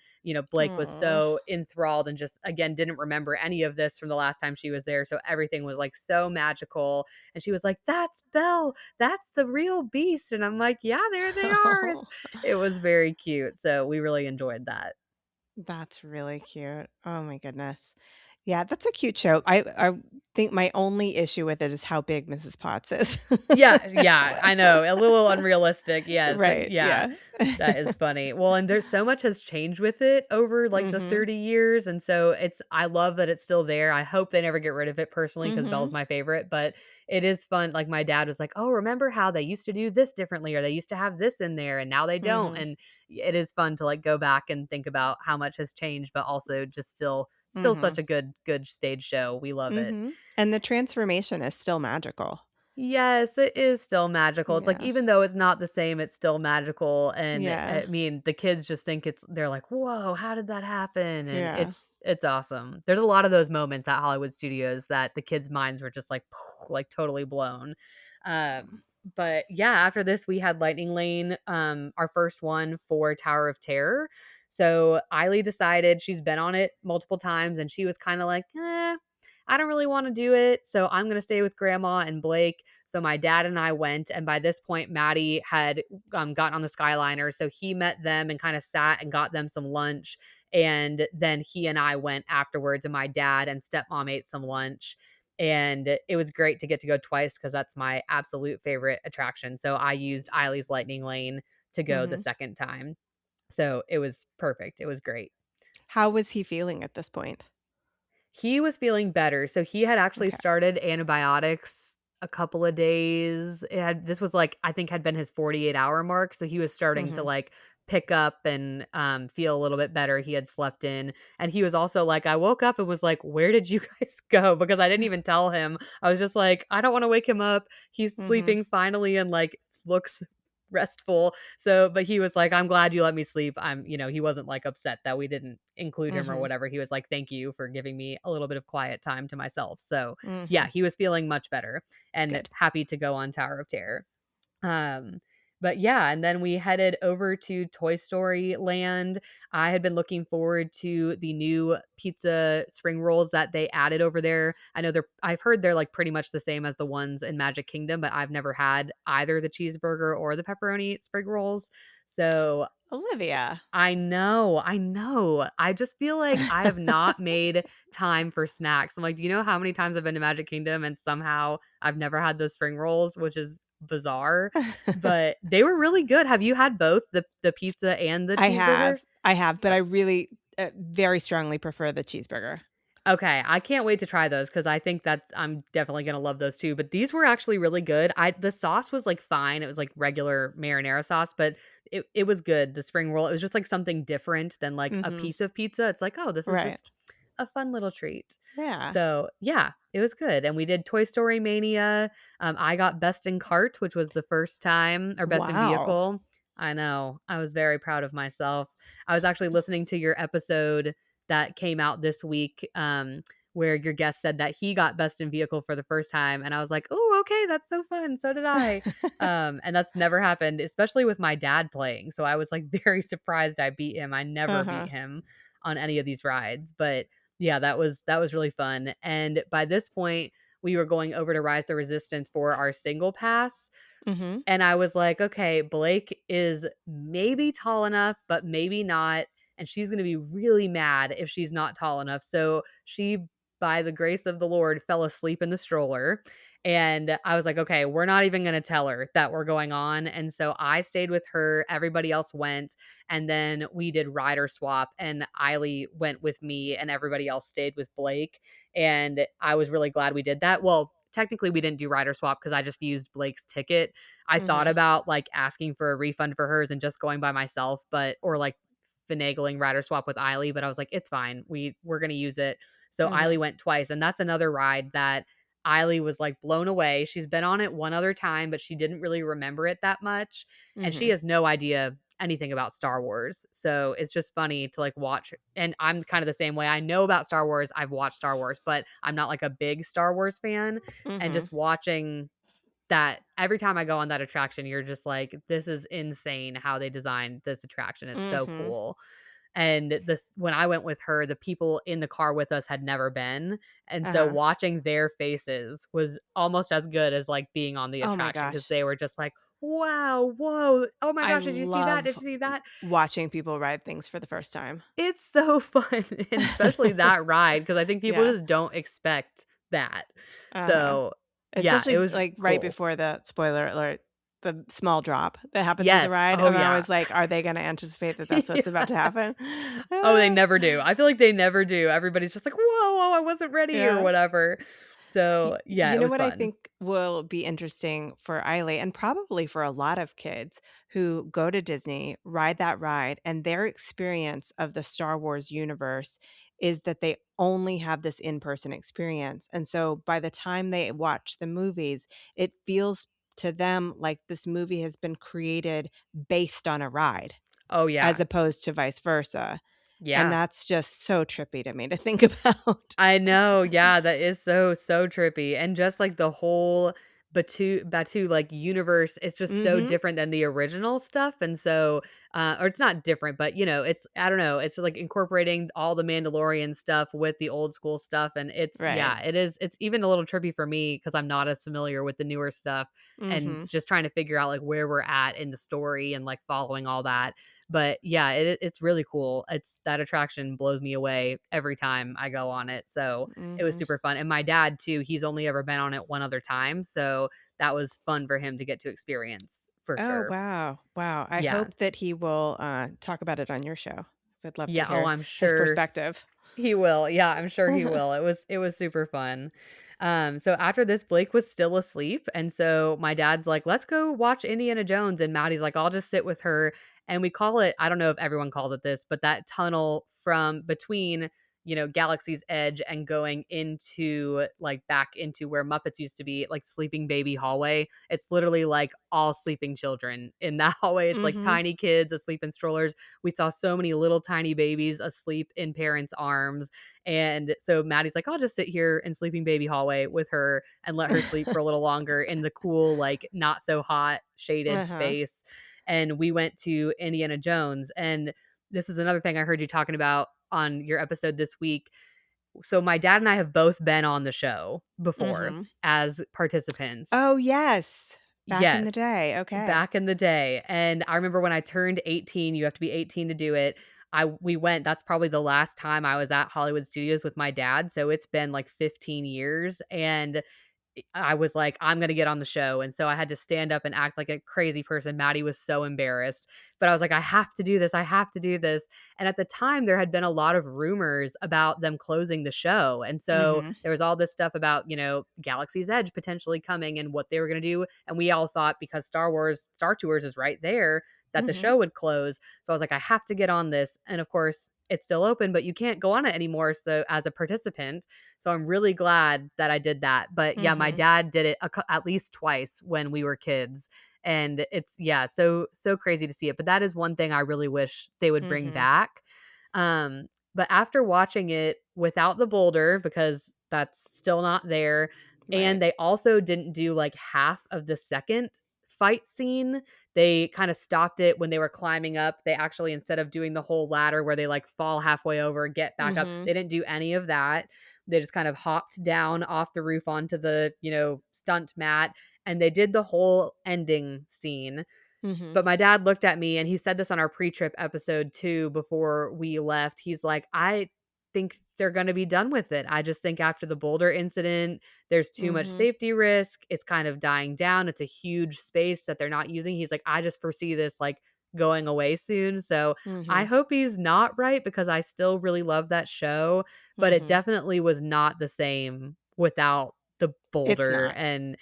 Speaker 2: Blake was
Speaker 1: Aw.
Speaker 2: so enthralled and just, again, didn't remember any of this from the last time she was there. So everything was like so magical. And she was like, "That's Belle. That's the real beast." And I'm like, "Yeah, there they are." It was very cute. So we really enjoyed that.
Speaker 1: That's really cute. Oh my goodness. Yeah, that's a cute show. I think my only issue with it is how big Mrs. Potts is.
Speaker 2: Yeah, yeah, I know, a little unrealistic, yes,
Speaker 1: Right,
Speaker 2: yeah,
Speaker 1: yeah.
Speaker 2: that is funny. Well, and there's so much has changed with it over, like, the
Speaker 1: Mhm.
Speaker 2: 30 years, and so I love that it's still there. I hope they never get rid of it personally because Belle's
Speaker 1: Mhm.
Speaker 2: my favorite, but it is fun. Like, my dad was like, "Oh, remember how they used to do this differently, or they used to have this in there and now they don't,"
Speaker 1: Mhm.
Speaker 2: and it is fun to, like, go back and think about how much has changed, but also just still such
Speaker 1: Mhm.
Speaker 2: a good stage show. We love it.
Speaker 1: Mhm. And the transformation is still magical.
Speaker 2: Yes, it is still magical. It's like
Speaker 1: Yeah.
Speaker 2: even though it's not the same, it's still magical, and
Speaker 1: Yeah.
Speaker 2: I mean, the kids just think they're like, "Whoa, how did that happen?" And
Speaker 1: Yeah.
Speaker 2: it's awesome. There's a lot of those moments at Hollywood Studios that the kids' minds were just like like totally blown. But yeah, after this we had Lightning Lane, our first one for Tower of Terror. So Eiley decided she's been on it multiple times and she was kind of like, I don't really want to do it. So I'm going to stay with grandma and Blake. So my dad and I went. And by this point, Maddie had gotten on the Skyliner. So he met them and kind of sat and got them some lunch. And then he and I went afterwards. And my dad and stepmom ate some lunch. And it was great to get to go twice because that's my absolute favorite attraction. So I used Eiley's Lightning Lane to go the
Speaker 1: Mhm.
Speaker 2: second time. So it was perfect. It was great.
Speaker 1: How was he feeling at this point?
Speaker 2: He was feeling better, so he had actually
Speaker 1: Okay.
Speaker 2: started antibiotics a couple of days. This was, like, I think had been his 48-hour mark, so he was starting to,
Speaker 1: Mhm.
Speaker 2: like, pick up and, feel a little bit better. He had slept in, and he was also like, I woke up and was like, "Where did you guys go?" Because I didn't even tell him. I was just like, "I don't wanna wake him up. He's
Speaker 1: Mhm.
Speaker 2: sleeping finally and, like, looks restful." So, but he was like, "I'm glad you let me sleep." He wasn't like upset that we didn't include him or
Speaker 1: Mhm.
Speaker 2: whatever. He was like, "Thank you for giving me a little bit of quiet time to myself." So, yeah,
Speaker 1: Mhm.
Speaker 2: he was feeling much better and
Speaker 1: Good.
Speaker 2: happy to go on Tower of Terror. Um, but yeah, and then we headed over to Toy Story Land. I had been looking forward to the new pizza spring rolls that they added over there. I've heard they're like pretty much the same as the ones in Magic Kingdom, but I've never had either the cheeseburger or the pepperoni spring rolls. So
Speaker 1: Olivia.
Speaker 2: I know, I know. I just feel like I have not made time for snacks. I'm like, do you know how many times I've been to Magic Kingdom and somehow I've never had those spring rolls, which is bizarre, but they were really good. Have you had both the pizza and the cheeseburger?
Speaker 1: I have, but I really, very strongly prefer the cheeseburger.
Speaker 2: Okay, I can't wait to try those because I think I'm definitely gonna love those too. But these were actually really good. The sauce was like fine. It was like regular marinara sauce, but it was good. The spring roll, it was just like something different than like a
Speaker 1: Mhm.
Speaker 2: piece of pizza. It's like, oh, this is
Speaker 1: Right.
Speaker 2: just a fun little treat.
Speaker 1: Yeah.
Speaker 2: So yeah, it was good. And we did Toy Story Mania. I got Best in Cart, which was the first time, or Best in
Speaker 1: Wow.
Speaker 2: Vehicle. I know. I was very proud of myself. I was actually listening to your episode that came out this week, where your guest said that he got Best in Vehicle for the first time, and I was like, "Oh, okay, that's so fun. So did I." And that's never happened, especially with my dad playing. So I was like very surprised I beat him. I never beat
Speaker 1: Uh-huh.
Speaker 2: him on any of these rides, but yeah, that was really fun. And by this point, we were going over to Rise the Resistance for our single pass.
Speaker 1: Mhm.
Speaker 2: And I was like, okay, Blake is maybe tall enough, but maybe not. And she's going to be really mad if she's not tall enough. So she, by the grace of the Lord, fell asleep in the stroller. And I was like, okay, we're not even going to tell her that we're going on. And so I stayed with her. Everybody else went. And then we did rider swap. And Eiley went with me, and everybody else stayed with Blake. And I was really glad we did that. Well, technically, we didn't do rider swap because I just used Blake's ticket. I thought
Speaker 1: Mhm.
Speaker 2: about, like, asking for a refund for hers and just going by myself, or, like, finagling rider swap with Eiley, but I was like, "It's fine. We're gonna use it." So Eiley
Speaker 1: Mhm.
Speaker 2: went twice, and that's another ride that Eiley was, like, blown away. She's been on it one other time, but she didn't really remember it that much, and she
Speaker 1: Mhm.
Speaker 2: has no idea anything about Star Wars. So it's just funny to like watch. And I'm kind of the same way. I know about Star Wars. I've watched Star Wars, but I'm not like a big Star Wars fan. And
Speaker 1: Mm-hmm.
Speaker 2: just watching that every time I go on that attraction, you're just like, this is insane how they designed this attraction. It's so
Speaker 1: Mm-hmm.
Speaker 2: cool. And this when I went with her, the people in the car with us had never been, and so
Speaker 1: Uh-huh.
Speaker 2: watching their faces was almost as good as, like, being on the
Speaker 1: Oh my
Speaker 2: attraction because
Speaker 1: gosh.
Speaker 2: they were just like, "Wow, whoa, oh my
Speaker 1: I
Speaker 2: gosh, did you see that? Did
Speaker 1: love
Speaker 2: you see that?"
Speaker 1: watching people ride things for the first time.
Speaker 2: It's so fun, and especially that ride because I think people
Speaker 1: Yeah.
Speaker 2: just don't expect that.
Speaker 1: Uh-huh.
Speaker 2: So, yeah, it
Speaker 1: Especially,
Speaker 2: was
Speaker 1: like, right
Speaker 2: cool.
Speaker 1: before the spoiler alert, the small drop that happens at the
Speaker 2: Yes.
Speaker 1: ride,
Speaker 2: Oh,
Speaker 1: I'm
Speaker 2: yeah.
Speaker 1: always like, "Are they gonna anticipate that that's what's about to
Speaker 2: Yeah.
Speaker 1: happen?"
Speaker 2: Oh, they
Speaker 1: Ah,
Speaker 2: never do. I feel like they never do. Everybody's just like, "Whoa, whoa, I wasn't ready," or
Speaker 1: yeah.
Speaker 2: whatever. So, yeah,
Speaker 1: You
Speaker 2: it
Speaker 1: know
Speaker 2: was
Speaker 1: what I
Speaker 2: fun.
Speaker 1: think will be interesting for Eiley and probably for a lot of kids who go to Disney, ride that ride, and their experience of the Star Wars universe is that they only have this in-person experience. And so by the time they watch the movies, it feels to them like this movie has been created based on a ride
Speaker 2: Oh,
Speaker 1: as
Speaker 2: yeah.
Speaker 1: opposed to vice versa. And
Speaker 2: Yeah.
Speaker 1: that's just so trippy to me to think about.
Speaker 2: I know, yeah, that is so, so trippy, and just, like, the whole Batu, like, universe, it's just so
Speaker 1: Mhm.
Speaker 2: different than the original stuff, and so, or it's not different, but, it's I don't know, it's, like, incorporating all the Mandalorian stuff with the old school stuff, and it's
Speaker 1: Right.
Speaker 2: yeah, it's even a little trippy for me because 'cause I'm not as familiar with the newer stuff and
Speaker 1: Mhm.
Speaker 2: just trying to figure out, like, where we're at in the story and, like, following all that. But yeah, it's really cool. It's that attraction blows me away every time I go on it. So it was
Speaker 1: Mhm.
Speaker 2: super fun. And my dad too, he's only ever been on it one other time. So that was fun for him to get to experience for
Speaker 1: Oh,
Speaker 2: sure.
Speaker 1: wow. Wow. I
Speaker 2: Yeah.
Speaker 1: hope that he will, talk about it on your show, 'cause I'd love to
Speaker 2: Yeah. Oh,
Speaker 1: hear
Speaker 2: I'm
Speaker 1: his
Speaker 2: sure
Speaker 1: perspective.
Speaker 2: he will. Yeah, I'm sure he will. It was super fun. So after this, Blake was still asleep, and so my dad's like, "Let's go watch Indiana Jones," and Maddie's like, "I'll just sit with her." And we call it, I don't know if everyone calls it this, but that tunnel from between, Galaxy's Edge and going into like back into where Muppets used to be, like Sleeping Baby hallway. It's literally like all sleeping children in that hallway. It's like
Speaker 1: Mhm.
Speaker 2: tiny kids asleep in strollers. We saw so many little tiny babies asleep in parents' arms. And so Maddie's like, I'll just sit here in Sleeping Baby hallway with her and let her sleep for a little longer in the cool, like not so hot, shaded
Speaker 1: Uh-huh.
Speaker 2: space. And we went to Indiana Jones. And this is another thing I heard you talking about on your episode this week. So my dad and I have both been on the show before
Speaker 1: Mhm.
Speaker 2: as participants.
Speaker 1: Oh, yes. Back in the
Speaker 2: Yes,
Speaker 1: day. Okay.
Speaker 2: back in the day, and I remember when I turned 18, you have to be 18 to do it. We went, that's probably the last time I was at Hollywood Studios with my dad, so it's been like 15 years, and I was like, "I'm gonna get on the show," and so I had to stand up and act like a crazy person. Maddie was so embarrassed, but I was like, "I have to do this, I have to do this," and at the time, there had been a lot of rumors about them closing the show, and so
Speaker 1: Mhm.
Speaker 2: there was all this stuff about, Galaxy's Edge potentially coming and what they were gonna do, and we all thought because Star Tours is right there, that the
Speaker 1: Mhm.
Speaker 2: show would close, so I was like, "I have to get on this," and of course, it's still open, but you can't go on it anymore, so as a participant, so I'm really glad that I did that. But yeah, my
Speaker 1: Mhm.
Speaker 2: dad did it at least twice when we were kids. And it's yeah, so so crazy to see it. But that is one thing I really wish they would bring
Speaker 1: Mhm.
Speaker 2: back. Um but after watching it without the boulder because that's still not there,
Speaker 1: Right.
Speaker 2: and they also didn't do like half of the second fight scene. They kind of stopped it when they were climbing up. They actually, instead of doing the whole ladder where they like fall halfway over, get back up,
Speaker 1: Mhm.
Speaker 2: they didn't do any of that. They just kind of hopped down off the roof onto the, stunt mat, and they did the whole ending scene.
Speaker 1: Mhm.
Speaker 2: But my dad looked at me and he said this on our pre-trip episode too before we left. He's like, "I think they're going to be done with it. I just think after the Boulder incident, there's too much
Speaker 1: Mhm.
Speaker 2: safety risk. It's kind of dying down. It's a huge space that they're not using." He's like, "I just foresee this like going away soon." So I
Speaker 1: Mhm.
Speaker 2: hope he's not right because I still really love that show, but it
Speaker 1: Mhm.
Speaker 2: definitely was not the same without the
Speaker 1: It's
Speaker 2: Boulder
Speaker 1: not.
Speaker 2: and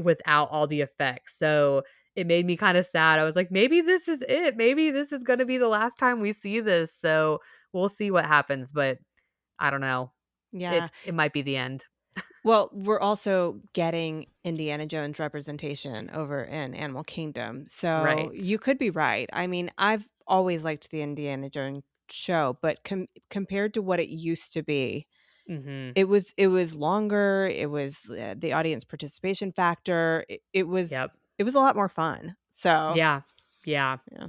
Speaker 2: without all the effects. So it made me kinda sad. I was like, "Maybe this is it. Maybe this is gonna be the last time we see this." So, we'll see what happens, but I don't know.
Speaker 1: Yeah.
Speaker 2: It might be the end.
Speaker 1: Well, we're also getting Indiana Jones representation over in Animal Kingdom. So
Speaker 2: Right.
Speaker 1: you could be right. I mean, I've always liked the Indiana Jones show, but compared to what it used to be,
Speaker 2: Mhm.
Speaker 1: it was longer. It was the audience participation factor.
Speaker 2: Yep.
Speaker 1: It was a lot more fun. So
Speaker 2: Yeah. Yeah.
Speaker 1: yeah,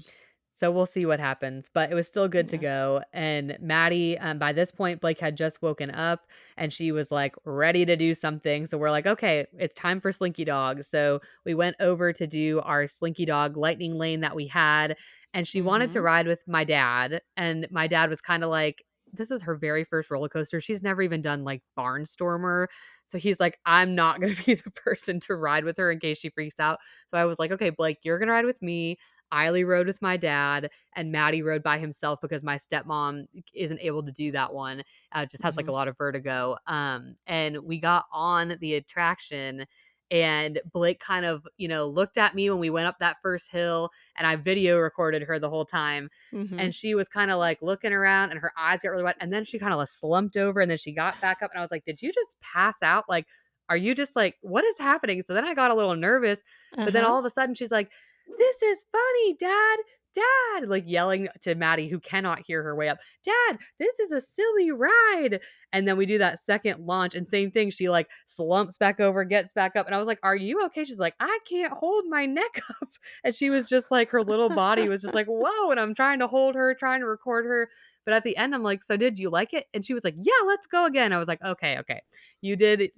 Speaker 2: So we'll see what happens, but it was still good to
Speaker 1: yeah.
Speaker 2: go. And Maddie, by this point, Blake had just woken up and she was like ready to do something. So we're like, okay, it's time for Slinky Dog. So we went over to do our Slinky Dog lightning lane that we had. And she wanted to
Speaker 1: Mm-hmm.
Speaker 2: ride with my dad. And my dad was kind of like, this is her very first roller coaster. She's never even done like Barnstormer. So he's like, I'm not going to be the person to ride with her in case she freaks out. So I was like, okay, Blake, you're going to ride with me. Eiley rode with my dad, and Maddie rode by himself because my stepmom isn't able to do that one. Just has like
Speaker 1: Mm-hmm.
Speaker 2: a lot of vertigo. And we got on the attraction, and Blake kind of, looked at me when we went up that first hill, and I video recorded her the whole time.
Speaker 1: Mm-hmm.
Speaker 2: And she was kind of like looking around, and her eyes got really wet. And then she kind of like slumped over, and then she got back up, and I was like, "Did you just pass out? Like, are you just like, what is happening?" So then I got a little nervous, but then
Speaker 1: Uh-huh.
Speaker 2: all of a sudden she's like, "This is funny, Dad. Dad," like yelling to Maddie, who cannot hear her way up. "Dad, this is a silly ride." And then we do that second launch, and same thing. She like slumps back over, gets back up. And I was like, "Are you okay?" She's like, "I can't hold my neck up." And she was just like, her little body was just like, whoa. And I'm trying to hold her, trying to record her. But at the end, I'm like, "So did you like it?" And she was like, "Yeah, let's go again." I was like, "Okay, okay. You did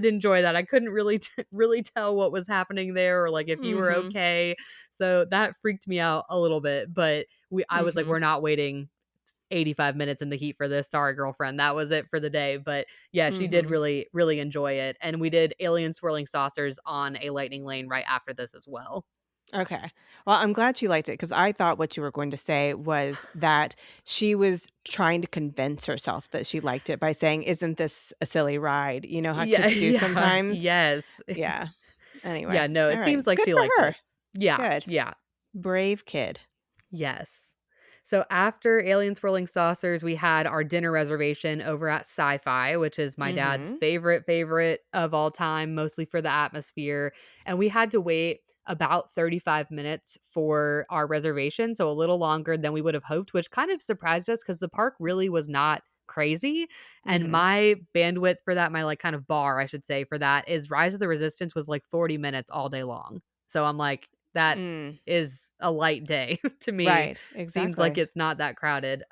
Speaker 2: enjoy that." I couldn't really really tell what was happening there, or like if you were
Speaker 1: Mm-hmm.
Speaker 2: okay. So that freaked me out a little bit, but I was like,
Speaker 1: Mm-hmm.
Speaker 2: we're not waiting 85 minutes in the heat for this. Sorry, girlfriend. That was it for the day. But yeah, she did
Speaker 1: Mm-hmm.
Speaker 2: really, really enjoy it. And we did alien swirling saucers on a lightning lane right after this as well.
Speaker 1: Okay. Well, I'm glad she liked it because I thought what you were going to say was that she was trying to convince herself that she liked it by saying, "Isn't this a silly ride?" You know how
Speaker 2: Yeah,
Speaker 1: kids do
Speaker 2: yeah,
Speaker 1: sometimes?
Speaker 2: yes.
Speaker 1: Yeah.
Speaker 2: Yeah,
Speaker 1: Anyway.
Speaker 2: no,
Speaker 1: All
Speaker 2: it
Speaker 1: right.
Speaker 2: seems like
Speaker 1: Good
Speaker 2: she
Speaker 1: for
Speaker 2: liked
Speaker 1: her.
Speaker 2: it. Yeah,
Speaker 1: Good.
Speaker 2: yeah.
Speaker 1: Brave kid.
Speaker 2: Yes. So after Alien Swirling Saucers, we had our dinner reservation over at Sci-Fi, which is my dad's
Speaker 1: Mhm.
Speaker 2: favorite of all time, mostly for the atmosphere. And we had to wait about 35 minutes for our reservation, so a little longer than we would have hoped, which kind of surprised us because the park really was not crazy. And
Speaker 1: Mhm.
Speaker 2: my bandwidth for that, my like kind of bar, I should say, for that is Rise of the Resistance was like 40 minutes all day long. So I'm like, that
Speaker 1: Mm.
Speaker 2: is a light day to me.
Speaker 1: Right.
Speaker 2: Seems like
Speaker 1: Exactly.
Speaker 2: it's not that crowded.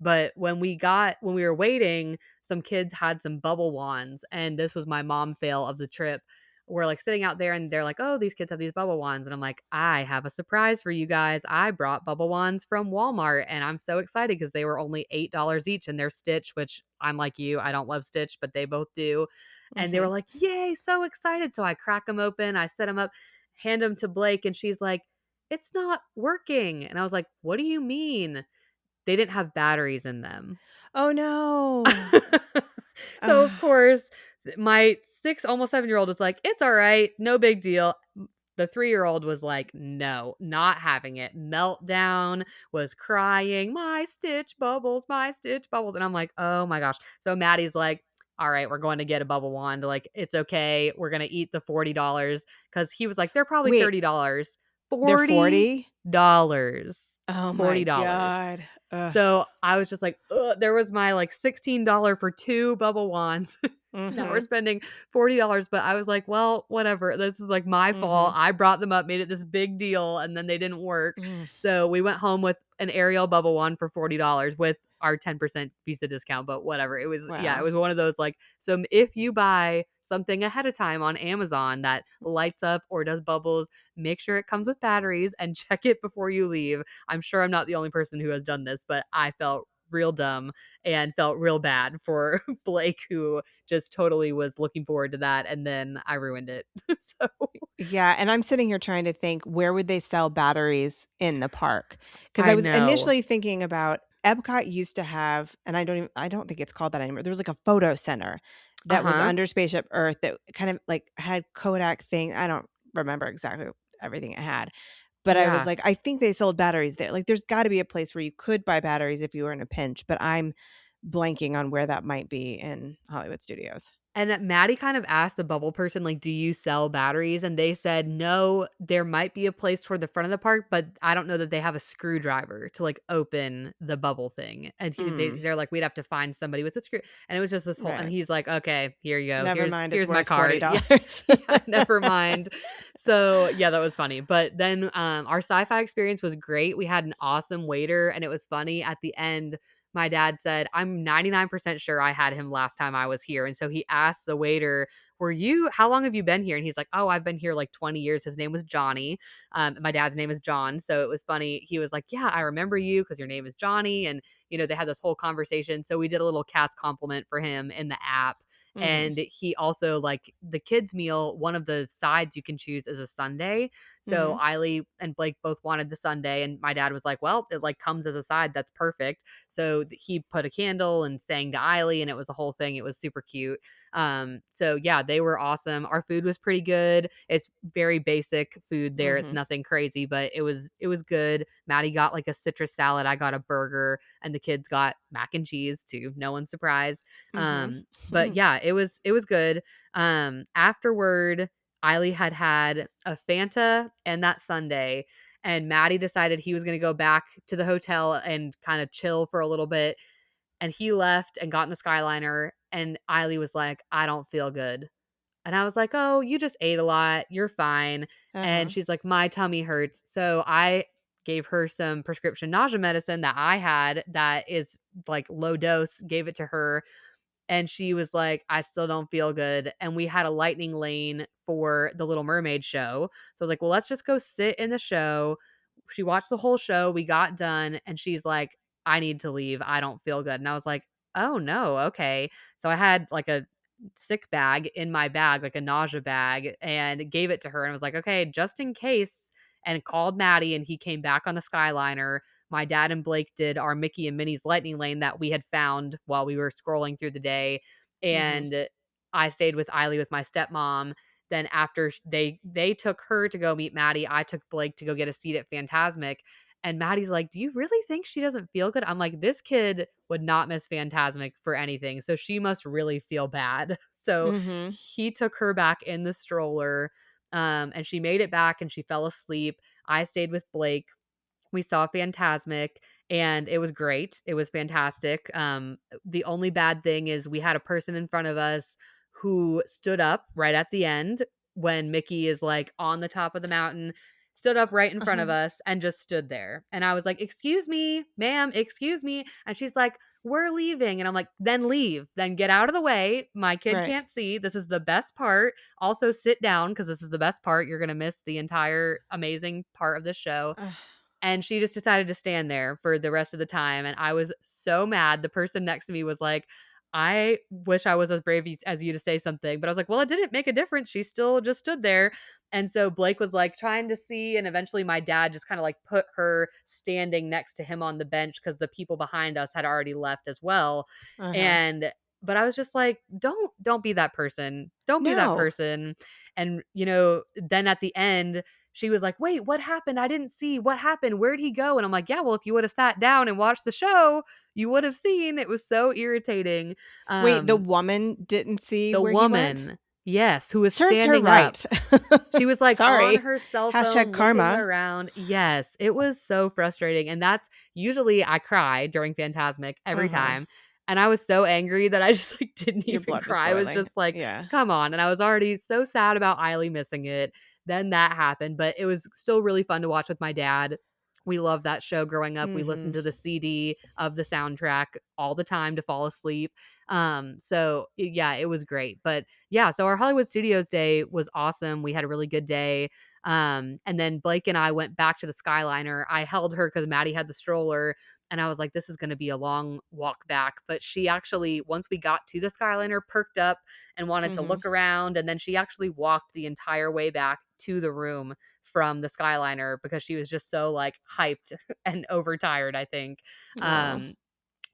Speaker 2: But when we were waiting, some kids had some bubble wands, and this was my mom fail of the trip. We're like sitting out there and they're like, "Oh, these kids have these bubble wands." And I'm like, "I have a surprise for you guys. I brought bubble wands from Walmart and I'm so excited because they were only $8 each and they're Stitch, which I'm like you, I don't love Stitch, but they both do." And they were
Speaker 1: Mhm.
Speaker 2: like, "Yay, so excited." So I crack them open, I set them up, hand them to Blake, and she's like, "It's not working." And I was like, "What do you mean?" They didn't have batteries in them.
Speaker 1: Oh, no.
Speaker 2: So, of
Speaker 1: Ugh.
Speaker 2: course, my 6, almost 7-year-old was like, "It's all right, no big deal." The 3-year-old was like, "No, not having it." Meltdown, was crying, my Stitch bubbles." And I'm like, "Oh my gosh." So Maddie's like, "All right, we're going to get a bubble wand. Like, it's okay. We're going to eat the $40." Because he was like, "They're probably
Speaker 1: Wait,
Speaker 2: $30."
Speaker 1: they're
Speaker 2: $40.
Speaker 1: 40? Oh my
Speaker 2: $40.
Speaker 1: god. Ugh.
Speaker 2: So I was just like, ugh, there was my like $16 for 2 bubble wands. Now we're
Speaker 1: Mhm.
Speaker 2: spending $40, but I was like, well, whatever. This is like my fault.
Speaker 1: Mhm.
Speaker 2: I brought them up, made it this big deal, and then they didn't work.
Speaker 1: Mm.
Speaker 2: So we went home with an Ariel bubble wand for $40 with our 10% Visa discount, but whatever. It was, yeah, it
Speaker 1: Wow.
Speaker 2: was one of those like, so if you buy something ahead of time on Amazon that lights up or does bubbles, make sure it comes with batteries and check it before you leave. I'm sure I'm not the only person who has done this, but I felt real dumb and felt real bad for Blake, who just totally was looking forward to that. And then I ruined it. So
Speaker 1: Yeah, and I'm sitting here trying to think where would they sell batteries in the park? Because I
Speaker 2: I
Speaker 1: was
Speaker 2: know.
Speaker 1: initially thinking about Epcot used to have, and I don't think it's called that anymore. There was like a photo center
Speaker 2: Uh
Speaker 1: that was
Speaker 2: huh.
Speaker 1: under Spaceship Earth that kind of like had Kodak thing. I don't remember exactly everything it had, but I was
Speaker 2: Yeah.
Speaker 1: like, I think they sold batteries there. Like, there's got to be a place where you could buy batteries if you were in a pinch, but I'm blanking on where that might be in Hollywood Studios.
Speaker 2: And Maddie kind of asked the bubble person, like, "Do you sell batteries?" And they said, "No, there might be a place toward the front of the park, but I don't know that they have a screwdriver to, like, open the bubble thing." And
Speaker 1: Mm,
Speaker 2: they're like, "We'd have to find somebody with a screw." And it was just this whole, and
Speaker 1: right.
Speaker 2: he's like, "Okay, here you go.
Speaker 1: Never
Speaker 2: Here's
Speaker 1: mind, it's
Speaker 2: here's my
Speaker 1: worth
Speaker 2: card." Yeah.
Speaker 1: $40.
Speaker 2: Yeah, never mind. So, yeah, that was funny. But then our sci-fi experience was great. We had an awesome waiter, and it was funny at the end. My dad said, "I'm 99% sure I had him last time I was here." And so he asked the waiter, how long have you been here? And he's like, "Oh, I've been here like 20 years." His name was Johnny. My dad's name is John. So it was funny. He was like, "Yeah, I remember you because your name is Johnny." And, they had this whole conversation. So we did a little cast compliment for him in the app.
Speaker 1: Mhm,
Speaker 2: And he also, like, the kids meal, one of the sides you can choose is a sundae. So
Speaker 1: mhm,
Speaker 2: Eiley and Blake both wanted the sundae, and my dad was like, "Well, it like comes as a side. That's perfect." So he put a candle and sang to Eiley, and it was a whole thing. It was super cute. So yeah, they were awesome. Our food was pretty good. It's very basic food there. It's
Speaker 1: mhm,
Speaker 2: nothing crazy, but it was good. Maddie got like a citrus salad. I got a burger, and the kids got mac and cheese too. No one's surprised.
Speaker 1: mhm.
Speaker 2: But yeah, it was good. Afterward, Eiley had a Fanta and that Sunday, and Maddie decided he was going to go back to the hotel and kind of chill for a little bit. And he left and got in the Skyliner. And Eiley was like, "I don't feel good." And I was like, "Oh, you just ate a lot. You're fine." And
Speaker 1: Uh-huh,
Speaker 2: she's like, "My tummy hurts." So I gave her some prescription nausea medicine that I had that is like low dose, gave it to her, and she was like, "I still don't feel good." And we had a lightning lane for the Little Mermaid show. So I was like, "Well, let's just go sit in the show." She watched the whole show. We got done, and she's like, "I need to leave. I don't feel good." And I was like, "Oh, no. Okay." So I had like a sick bag in my bag, like a nausea bag, and gave it to her and was like, "Okay, just in case." And called Maddie, and he came back on the Skyliner. My dad and Blake did our Mickey and Minnie's lightning lane that we had found while we were scrolling through the day.
Speaker 1: mhm,
Speaker 2: And I stayed with Eiley with my stepmom. Then after they took her to go meet Maddie, I took Blake to go get a seat at Fantasmic. And Maddie's like, "Do you really think she doesn't feel good?" I'm like, "This kid would not miss Fantasmic for anything. So she must really feel bad." So
Speaker 1: mhm.
Speaker 2: he took her back in the stroller. And she made it back and she fell asleep. I stayed with Blake. We saw Fantasmic, and it was great. It was fantastic. The only bad thing is we had a person in front of us who stood up right at the end when Mickey is like on the top of the mountain, stood up right in front of
Speaker 1: Uh-huh,
Speaker 2: us and just stood there. And I was like, "Excuse me, ma'am, excuse me." And she's like, "We're leaving." And I'm like, "Then leave. Then get out of the way. My kid
Speaker 1: right.
Speaker 2: can't see. This is the best part. Also sit down because this is the best part. You're going to miss the entire amazing part of the show."
Speaker 1: Ugh.
Speaker 2: And she just decided to stand there for the rest of the time, and I was so mad. The person next to me was like, "I wish I was as brave as you to say something." But I was like, "Well, it didn't make a difference. She still just stood there." And so Blake was like trying to see, and eventually my dad just kind of like put her standing next to him on the bench because the people behind us had already left as well.
Speaker 1: Uh-huh.
Speaker 2: And but I was just like, don't be that person. Don't be that
Speaker 1: No.
Speaker 2: person. And then at the end, she was like, "Wait, what happened? I didn't see. What happened? Where'd he go?" And I'm like, "Yeah, well, if you would have sat down and watched the show, you would have seen." It was so irritating.
Speaker 1: Wait, the
Speaker 2: Um,
Speaker 1: woman didn't see
Speaker 2: the
Speaker 1: where he went?
Speaker 2: woman, yes, who was
Speaker 1: Serves her
Speaker 2: standing up.
Speaker 1: right.
Speaker 2: She was, like, on
Speaker 1: Sorry.
Speaker 2: her cell
Speaker 1: Hashtag
Speaker 2: phone looking
Speaker 1: karma.
Speaker 2: around. Yes, it was so frustrating, and that's usually I cry during Phantasmic every
Speaker 1: Uh-huh.
Speaker 2: time, and I was so angry that I just, like, didn't
Speaker 1: Your
Speaker 2: even
Speaker 1: blood was
Speaker 2: cry. I was
Speaker 1: boiling.
Speaker 2: just like,
Speaker 1: Yeah.
Speaker 2: "Come on," and I was already so sad about Eiley missing it. Then that happened, but it was still really fun to watch with my dad. We loved that show growing up. We listened
Speaker 1: Mhm.
Speaker 2: to the CD of the soundtrack all the time to fall asleep. Yeah, it was great. But yeah, so our Hollywood Studios day was awesome. We had a really good day. And then Blake and I went back to the Skyliner. I held her because Maddie had the stroller. And I was like, "This is going to be a long walk back." But she actually, once we got to the Skyliner, perked up and wanted to
Speaker 1: Mhm.
Speaker 2: look around. And then she actually walked the entire way back to the room from the Skyliner because she was just so like hyped and overtired, I think.
Speaker 1: Oh.
Speaker 2: Um,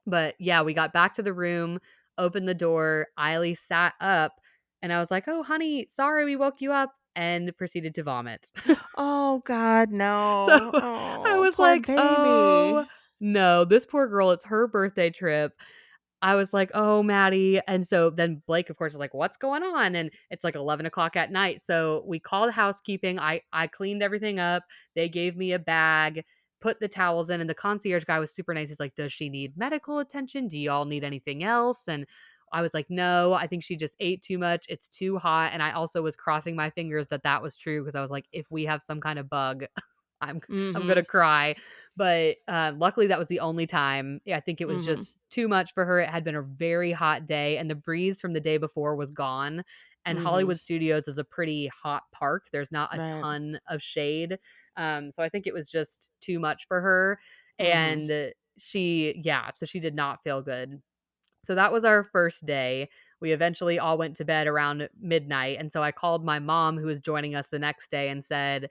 Speaker 2: but yeah, we got back to the room, opened the door. Eiley sat up, and I was like, "Oh, honey, sorry we woke you up," and proceeded to vomit.
Speaker 1: Oh god,
Speaker 2: So
Speaker 1: no.
Speaker 2: I
Speaker 1: Oh,
Speaker 2: was
Speaker 1: poor
Speaker 2: like,
Speaker 1: baby.
Speaker 2: "Oh no, this poor girl, it's her birthday trip." I was like, "Oh, Maddie." And so then Blake, of course, is like, "What's going on?" And it's like 11 o'clock at night. So we called housekeeping. I cleaned everything up. They gave me a bag, put the towels in, and the concierge guy was super nice. He's like, "Does she need medical attention? Do y'all need anything else?" And I was like, "No, I think she just ate too much. It's too hot." And I also was crossing my fingers that that was true because I was like, if we have some kind of bug, I'm I'm
Speaker 1: Mm-hmm.
Speaker 2: gonna cry. But luckily, that was the only time. Yeah, I think it was
Speaker 1: Mm-hmm.
Speaker 2: just too much for her. It had been a very hot day, and the breeze from the day before was gone. And
Speaker 1: Mm-hmm.
Speaker 2: Hollywood Studios is a pretty hot park. There's not a
Speaker 1: Right.
Speaker 2: ton of shade, so I think it was just too much for her.
Speaker 1: Mm-hmm.
Speaker 2: And so she did not feel good. So that was our first day. We eventually all went to bed around midnight. And so I called my mom, who was joining us the next day, and said,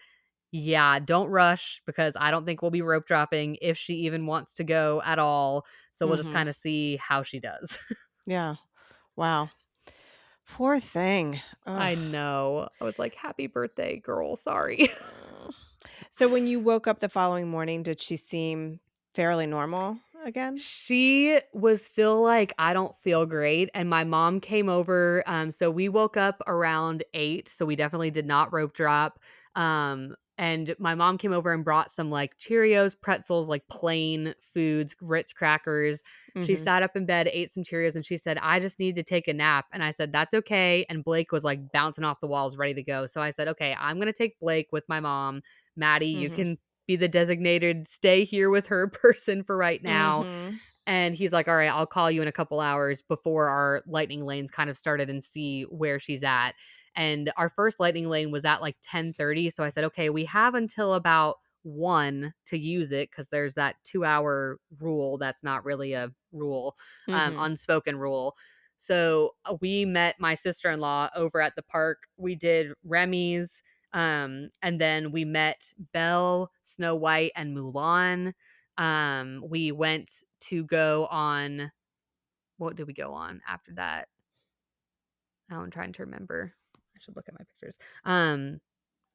Speaker 2: "Yeah, don't rush because I don't think we'll be rope dropping if she even wants to go at all. So we'll just
Speaker 1: Mm-hmm.
Speaker 2: kind of see how she does."
Speaker 1: Yeah. Wow. Poor thing. Ugh.
Speaker 2: I know. I was like, "Happy birthday, girl. Sorry."
Speaker 1: Mm. So when you woke up the following morning, did she seem fairly normal again?
Speaker 2: She was still like, "I don't feel great," and my mom came over, so we woke up around 8, so we definitely did not rope drop, and my mom came over and brought some, like, Cheerios, pretzels, like, plain foods, Ritz crackers. She
Speaker 1: Mm-hmm.
Speaker 2: sat up in bed, ate some Cheerios, and she said, "I just need to take a nap," and I said, "That's okay," and Blake was, like, bouncing off the walls ready to go, so I said, "Okay, I'm gonna take Blake with my mom. Maddie, you
Speaker 1: Mm-hmm.
Speaker 2: can be the designated stay here with her person for right now."
Speaker 1: Mm-hmm.
Speaker 2: And he's like, "All right, I'll call you in a couple hours before our lightning lanes kind of started and see where she's at." And our first lightning lane was at like 10:30. So I said, "Okay, we have until about 1 to use it because there's that 2-hour rule that's not really a rule,
Speaker 1: Mm-hmm.
Speaker 2: unspoken rule." So we met my sister in law over at the park. We did Remy's, and then we met Belle, Snow White, and Mulan. We went to go on, what did we go on after that? Oh, I'm trying to remember. I should look at my pictures. Um,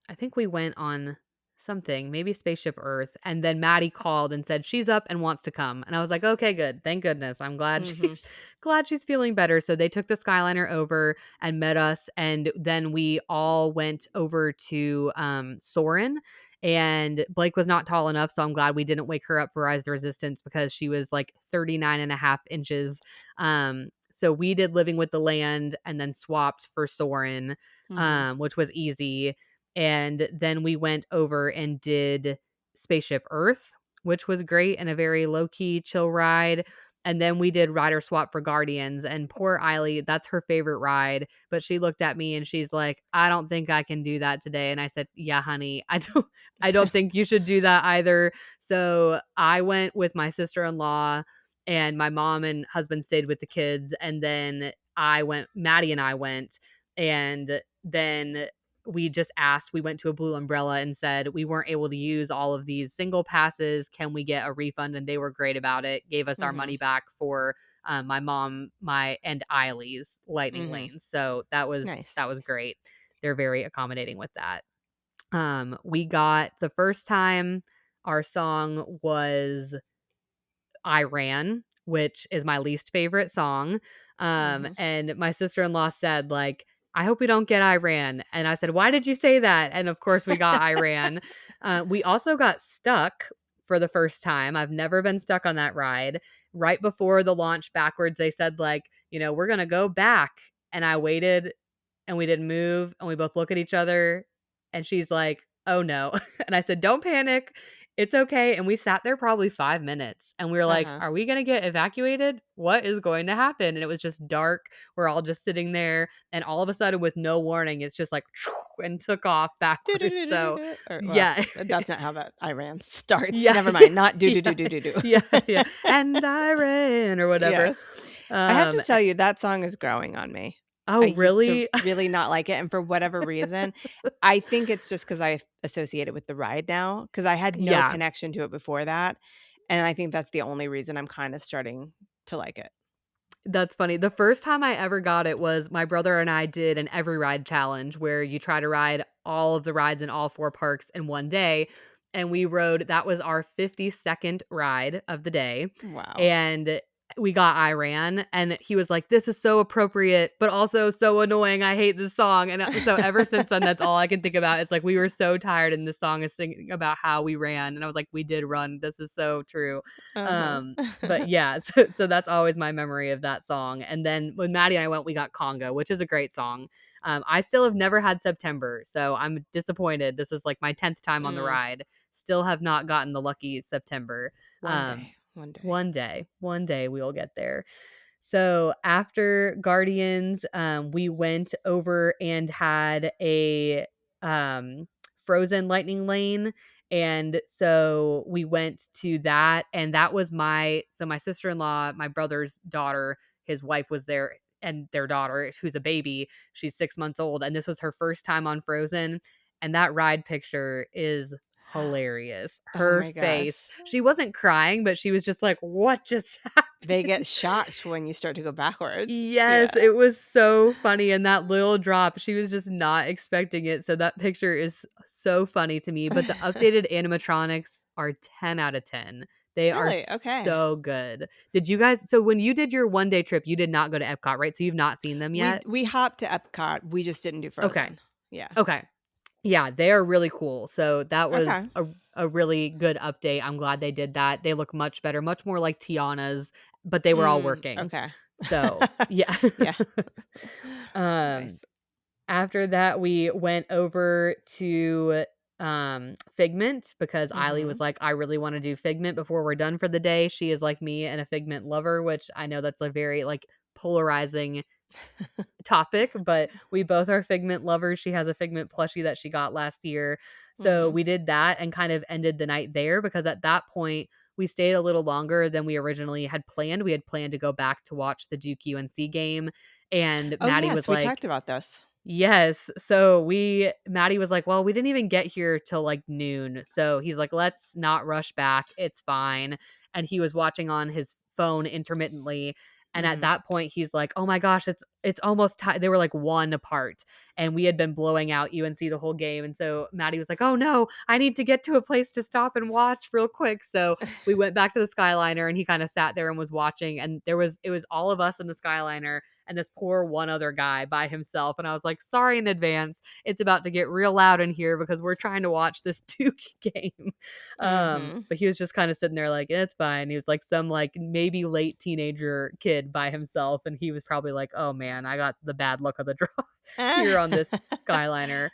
Speaker 2: I think we went on something, maybe Spaceship Earth, and then Maddie called and said she's up and wants to come. And I was like, "Okay, good. Thank goodness. I'm glad
Speaker 1: Mm-hmm.
Speaker 2: she's feeling better." So they took the Skyliner over and met us, and then we all went over to Soren. And Blake was not tall enough, so I'm glad we didn't wake her up for Rise of the Resistance because she was like 39 and a half inches. So we did Living with the Land and then swapped for Soren,
Speaker 1: Mm-hmm.
Speaker 2: which was easy. And then we went over and did Spaceship Earth, which was great and a very low key, chill ride. And then we did Rider Swap for Guardians. And poor Eiley, that's her favorite ride. But she looked at me and she's like, "I don't think I can do that today." And I said, "Yeah, honey, I don't think you should do that either." So I went with my sister-in-law, and my mom and husband stayed with the kids. And then Maddie and I went. And then we went to a Blue Umbrella and said we weren't able to use all of these single passes. Can we get a refund? And they were great about it. Gave us our
Speaker 1: Mm-hmm.
Speaker 2: money back for my mom, and Eileen's lightning
Speaker 1: Mm-hmm.
Speaker 2: lanes. So that was
Speaker 1: Nice.
Speaker 2: that was great. They're very accommodating with that. We got the first time our song was I Ran, which is my least favorite song.
Speaker 1: Mm-hmm.
Speaker 2: And my sister-in-law said, like, "I hope we don't get Iran." And I said, "Why did you say that?" And of course we got Iran. We also got stuck for the first time. I've never been stuck on that ride. Right before the launch backwards, they said, like, "We're gonna go back." And I waited and we didn't move and we both look at each other and she's like, "Oh no." And I said, "Don't panic. It's okay." And we sat there probably 5 minutes and we were like,
Speaker 1: Uh-huh.
Speaker 2: "Are we going to get evacuated? What is going to happen?" And it was just dark. We're all just sitting there and all of a sudden with no warning, it's just like and took off backwards. So,
Speaker 1: Do-do-do-do-do-do. Or, well,
Speaker 2: yeah.
Speaker 1: that's not how that Iran starts.
Speaker 2: Yeah.
Speaker 1: Never mind. Not do do
Speaker 2: Yeah.
Speaker 1: do do do do.
Speaker 2: Yeah. Yeah. And I ran or whatever.
Speaker 1: Yes. I have to
Speaker 2: Um
Speaker 1: tell you, that song is growing on me. I
Speaker 2: oh,
Speaker 1: used to
Speaker 2: really?
Speaker 1: really not like it, and for whatever reason, I think it's just because I associate it with the ride now, because I had no
Speaker 2: Yeah.
Speaker 1: connection to it before that, and I think that's the only reason I'm kind of starting to like it.
Speaker 2: That's funny. The first time I ever got it was my brother and I did an every ride challenge where you try to ride all of the rides in all 4 parks in one day. And we rode, that was our 52nd ride of the day.
Speaker 1: Wow.
Speaker 2: And we got Iran, and he was like, "This is so appropriate, but also so annoying. I hate this song." And so ever since then, that's all I can think about. It's like we were so tired, and this song is singing about how we ran, and I was like, "We did run. This is so true."
Speaker 1: Uh-huh.
Speaker 2: But yeah, so that's always my memory of that song. And then when Maddie and I went, we got Congo, which is a great song. I still have never had September, so I'm disappointed. This is like my 10th time on the
Speaker 1: Mm,
Speaker 2: ride. Still have not gotten the lucky September.
Speaker 1: one day. One day.
Speaker 2: One day we will get there. So after Guardians, we went over and had a Frozen Lightning Lane. And so we went to that, and that was my sister-in-law, my brother's daughter, his wife was there, and their daughter, who's a baby, she's 6 months old, and this was her first time on Frozen. And that ride picture is hilarious.
Speaker 1: Oh
Speaker 2: Her
Speaker 1: my
Speaker 2: face,
Speaker 1: gosh.
Speaker 2: she wasn't crying, but she was just like, "What just
Speaker 1: They
Speaker 2: happened?"
Speaker 1: get shocked when you start to go backwards. Yeah.
Speaker 2: Yes, it was so funny, and that little drop, she was just not expecting it, so that picture is so funny to me, but the updated animatronics are 10 out of 10. They are
Speaker 1: Really? Okay.
Speaker 2: so good. Did you guys so when you did your one-day trip, you did not go to Epcot, right? So you've not seen them
Speaker 1: We
Speaker 2: yet?
Speaker 1: we hopped to Epcot. We just didn't do
Speaker 2: Okay,
Speaker 1: Frozen. Yeah.
Speaker 2: okay. Yeah, they are really cool. So that
Speaker 1: Okay.
Speaker 2: was a really good update. I'm glad they did that. They look much better, much more like Tiana's, but they were all working.
Speaker 1: Okay.
Speaker 2: So, yeah.
Speaker 1: Yeah.
Speaker 2: um
Speaker 1: Nice.
Speaker 2: After that we went over to Figment because Eiley was
Speaker 1: Mhm.
Speaker 2: like, "I really want to do Figment before we're done for the day." She is like me and a Figment lover, which I know that's a very like polarizing topic, but we both are Figment lovers. She has a Figment plushie that she got last year. So
Speaker 1: Mhm.
Speaker 2: we did that and kind of ended the night there because at that point we stayed a little longer than we originally had planned. We had planned to go back to watch the Duke UNC game, and
Speaker 1: Oh,
Speaker 2: Maddie
Speaker 1: yes,
Speaker 2: was
Speaker 1: we
Speaker 2: like,
Speaker 1: talked about this.
Speaker 2: yes. So Maddie was like, "Well, we didn't even get here till like noon." So he's like, "Let's not rush back. It's fine." And he was watching on his phone intermittently. And at
Speaker 1: Mhm.
Speaker 2: that point, he's like, "Oh my gosh, it's almost time." They were like one apart, and we had been blowing out UNC the whole game. And so Maddie was like, "Oh no, I need to get to a place to stop and watch real quick." So we went back to the Skyliner, and he kind of sat there and was watching. And it was all of us in the Skyliner and this poor one other guy by himself. And I was like, "Sorry in advance. It's about to get real loud in here because we're trying to watch this Duke game."
Speaker 1: Mhm.
Speaker 2: But he was just kind of sitting there like, "It's fine." He was like some like maybe late teenager kid by himself. And he was probably like, "Oh man, I got the bad luck of the draw here on this Skyliner."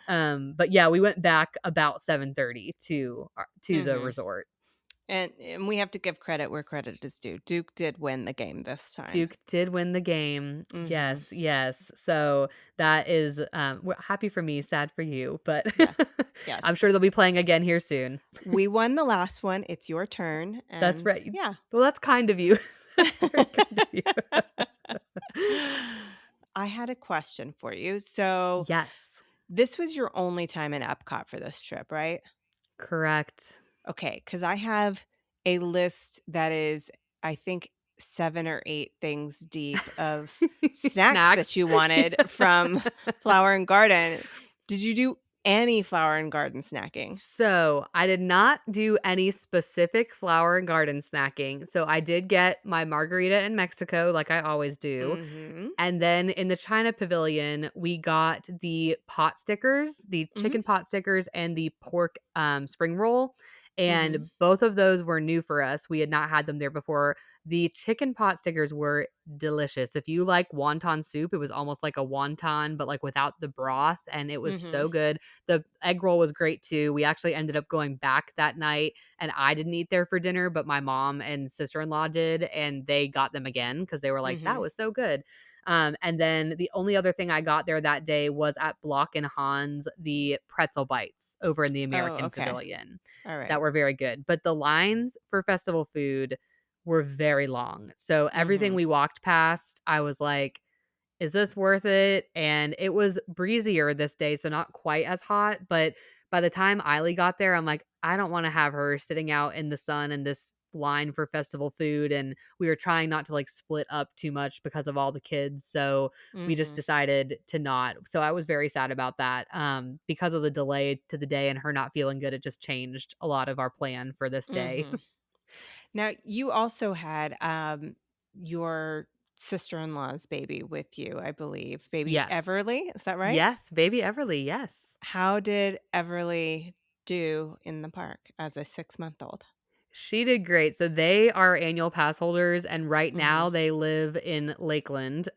Speaker 2: But yeah, we went back about 7:30 to the
Speaker 1: Mhm.
Speaker 2: resort.
Speaker 1: And we have to give credit where credit is due. Duke did win the game this time.
Speaker 2: Duke did win the game.
Speaker 1: Mhm.
Speaker 2: Yes, yes. So that is happy for me, sad for you, but
Speaker 1: Yes.
Speaker 2: I'm
Speaker 1: Yes.
Speaker 2: sure they'll be playing again here soon.
Speaker 1: We won the last one. It's your turn,
Speaker 2: That's
Speaker 1: and
Speaker 2: right.
Speaker 1: yeah.
Speaker 2: Well, that's kind of you. That's very kind of you.
Speaker 1: I had a question for you. So,
Speaker 2: Yes,
Speaker 1: this was your only time in Epcot for this trip, right?
Speaker 2: correct.
Speaker 1: Okay, because I have a list that is, I think, 7 or 8 things deep of snacks that
Speaker 2: Snacks.
Speaker 1: you wanted from Flower and Garden. Did you do any Flower and Garden snacking?
Speaker 2: So, I did not do any specific flower and garden snacking. So, I did get my margarita in Mexico like I always do.
Speaker 1: Mhm.
Speaker 2: And then in the China pavilion, we got the pot stickers, the
Speaker 1: Mhm.
Speaker 2: chicken pot stickers and the pork spring roll.
Speaker 1: Mhm.
Speaker 2: And both of those were new for us. We had not had them there before. The chicken pot stickers were delicious. If you like wonton soup, it was almost like a wonton, but like without the broth. And it was so
Speaker 1: Mhm.
Speaker 2: good. The egg roll was great too. We actually ended up going back that night, and I didn't eat there for dinner, but my mom and sister-in-law did, and they got them again because they were like, "That
Speaker 1: Mhm.
Speaker 2: was so good." And then the only other thing I got there that day was at Block and Hans, the pretzel bites over in the
Speaker 1: Oh,
Speaker 2: American
Speaker 1: okay.
Speaker 2: Pavilion
Speaker 1: All
Speaker 2: that
Speaker 1: right.
Speaker 2: were very good. But the lines for festival food were very long. So everything
Speaker 1: Mhm.
Speaker 2: we walked past, I was like, "Is this worth it?" And it was breezier this day, so not quite as hot, but by the time Eiley got there, I'm like, "I don't wanna have her sitting out in the sun in this line for festival food," and we were trying not to, like, split up too much because of all the kids, so we just
Speaker 1: Mhm.
Speaker 2: decided to not. So I was very sad about that, because of the delay to the day and her not feeling good, it just changed a lot of our plan for this day.
Speaker 1: Mhm. Now, you also had your sister-in-law's baby with you, I believe. Baby
Speaker 2: Yes.
Speaker 1: Everly, is that right?
Speaker 2: Yes, baby Everly, yes.
Speaker 1: How did Everly do in the park as a 6-month-old?
Speaker 2: She did great. So they are annual pass holders, and right now
Speaker 1: Mhm.
Speaker 2: they live in Lakeland,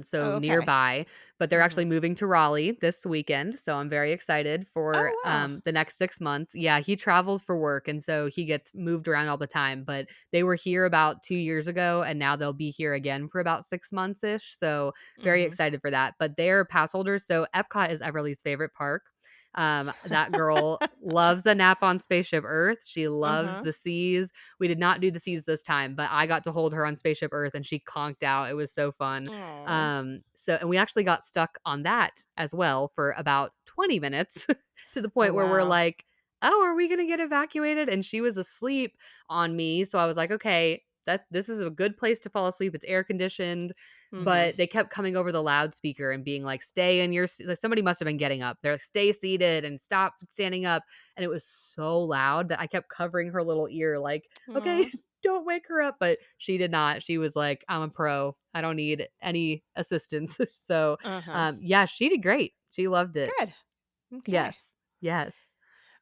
Speaker 2: so
Speaker 1: Oh, okay.
Speaker 2: nearby, but they're actually
Speaker 1: Mhm.
Speaker 2: moving to Raleigh this weekend, so I'm very excited for,
Speaker 1: Oh, wow.
Speaker 2: the next 6 months. Yeah, he travels for work, and so he gets moved around all the time, but they were here about 2 years ago, and now they'll be here again for about 6 months-ish, so very
Speaker 1: Mhm.
Speaker 2: excited for that, but they're pass holders, so Epcot is Everly's favorite park. That girl loves a nap on Spaceship Earth. She loves
Speaker 1: Uh-huh.
Speaker 2: the seas. We did not do the seas this time, but I got to hold her on Spaceship Earth and she conked out. It was so fun.
Speaker 1: Aw.
Speaker 2: And we actually got stuck on that as well for about 20 minutes to the
Speaker 1: Oh,
Speaker 2: point where we're
Speaker 1: wow.
Speaker 2: like, oh, are we gonna get evacuated? And she was asleep on me. So I was like, okay, this is a good place to fall asleep. It's air conditioned.
Speaker 1: Mhm.
Speaker 2: But they kept coming over the loudspeaker and being like, stay in your like somebody must have been getting up. They're like, stay seated and stop standing up. And it was so loud that I kept covering her little ear, like, okay,
Speaker 1: Aw.
Speaker 2: don't wake her up. But she did not. She was like, I'm a pro. I don't need any assistance. So,
Speaker 1: Uh-huh.
Speaker 2: yeah, she did great. She loved it.
Speaker 1: Good. Okay.
Speaker 2: Yes. Yes.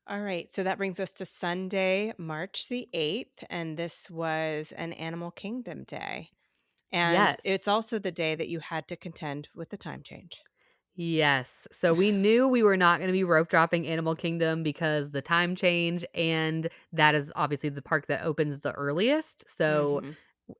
Speaker 1: All right. So that brings us to Sunday, March the 8th, and this was an Animal Kingdom day. And it's
Speaker 2: Yes.
Speaker 1: also the day that you had to contend with the time change.
Speaker 2: Yes. So we knew we were not going to be rope dropping Animal Kingdom because the time change, and that is obviously the park that opens the earliest. So
Speaker 1: Mhm.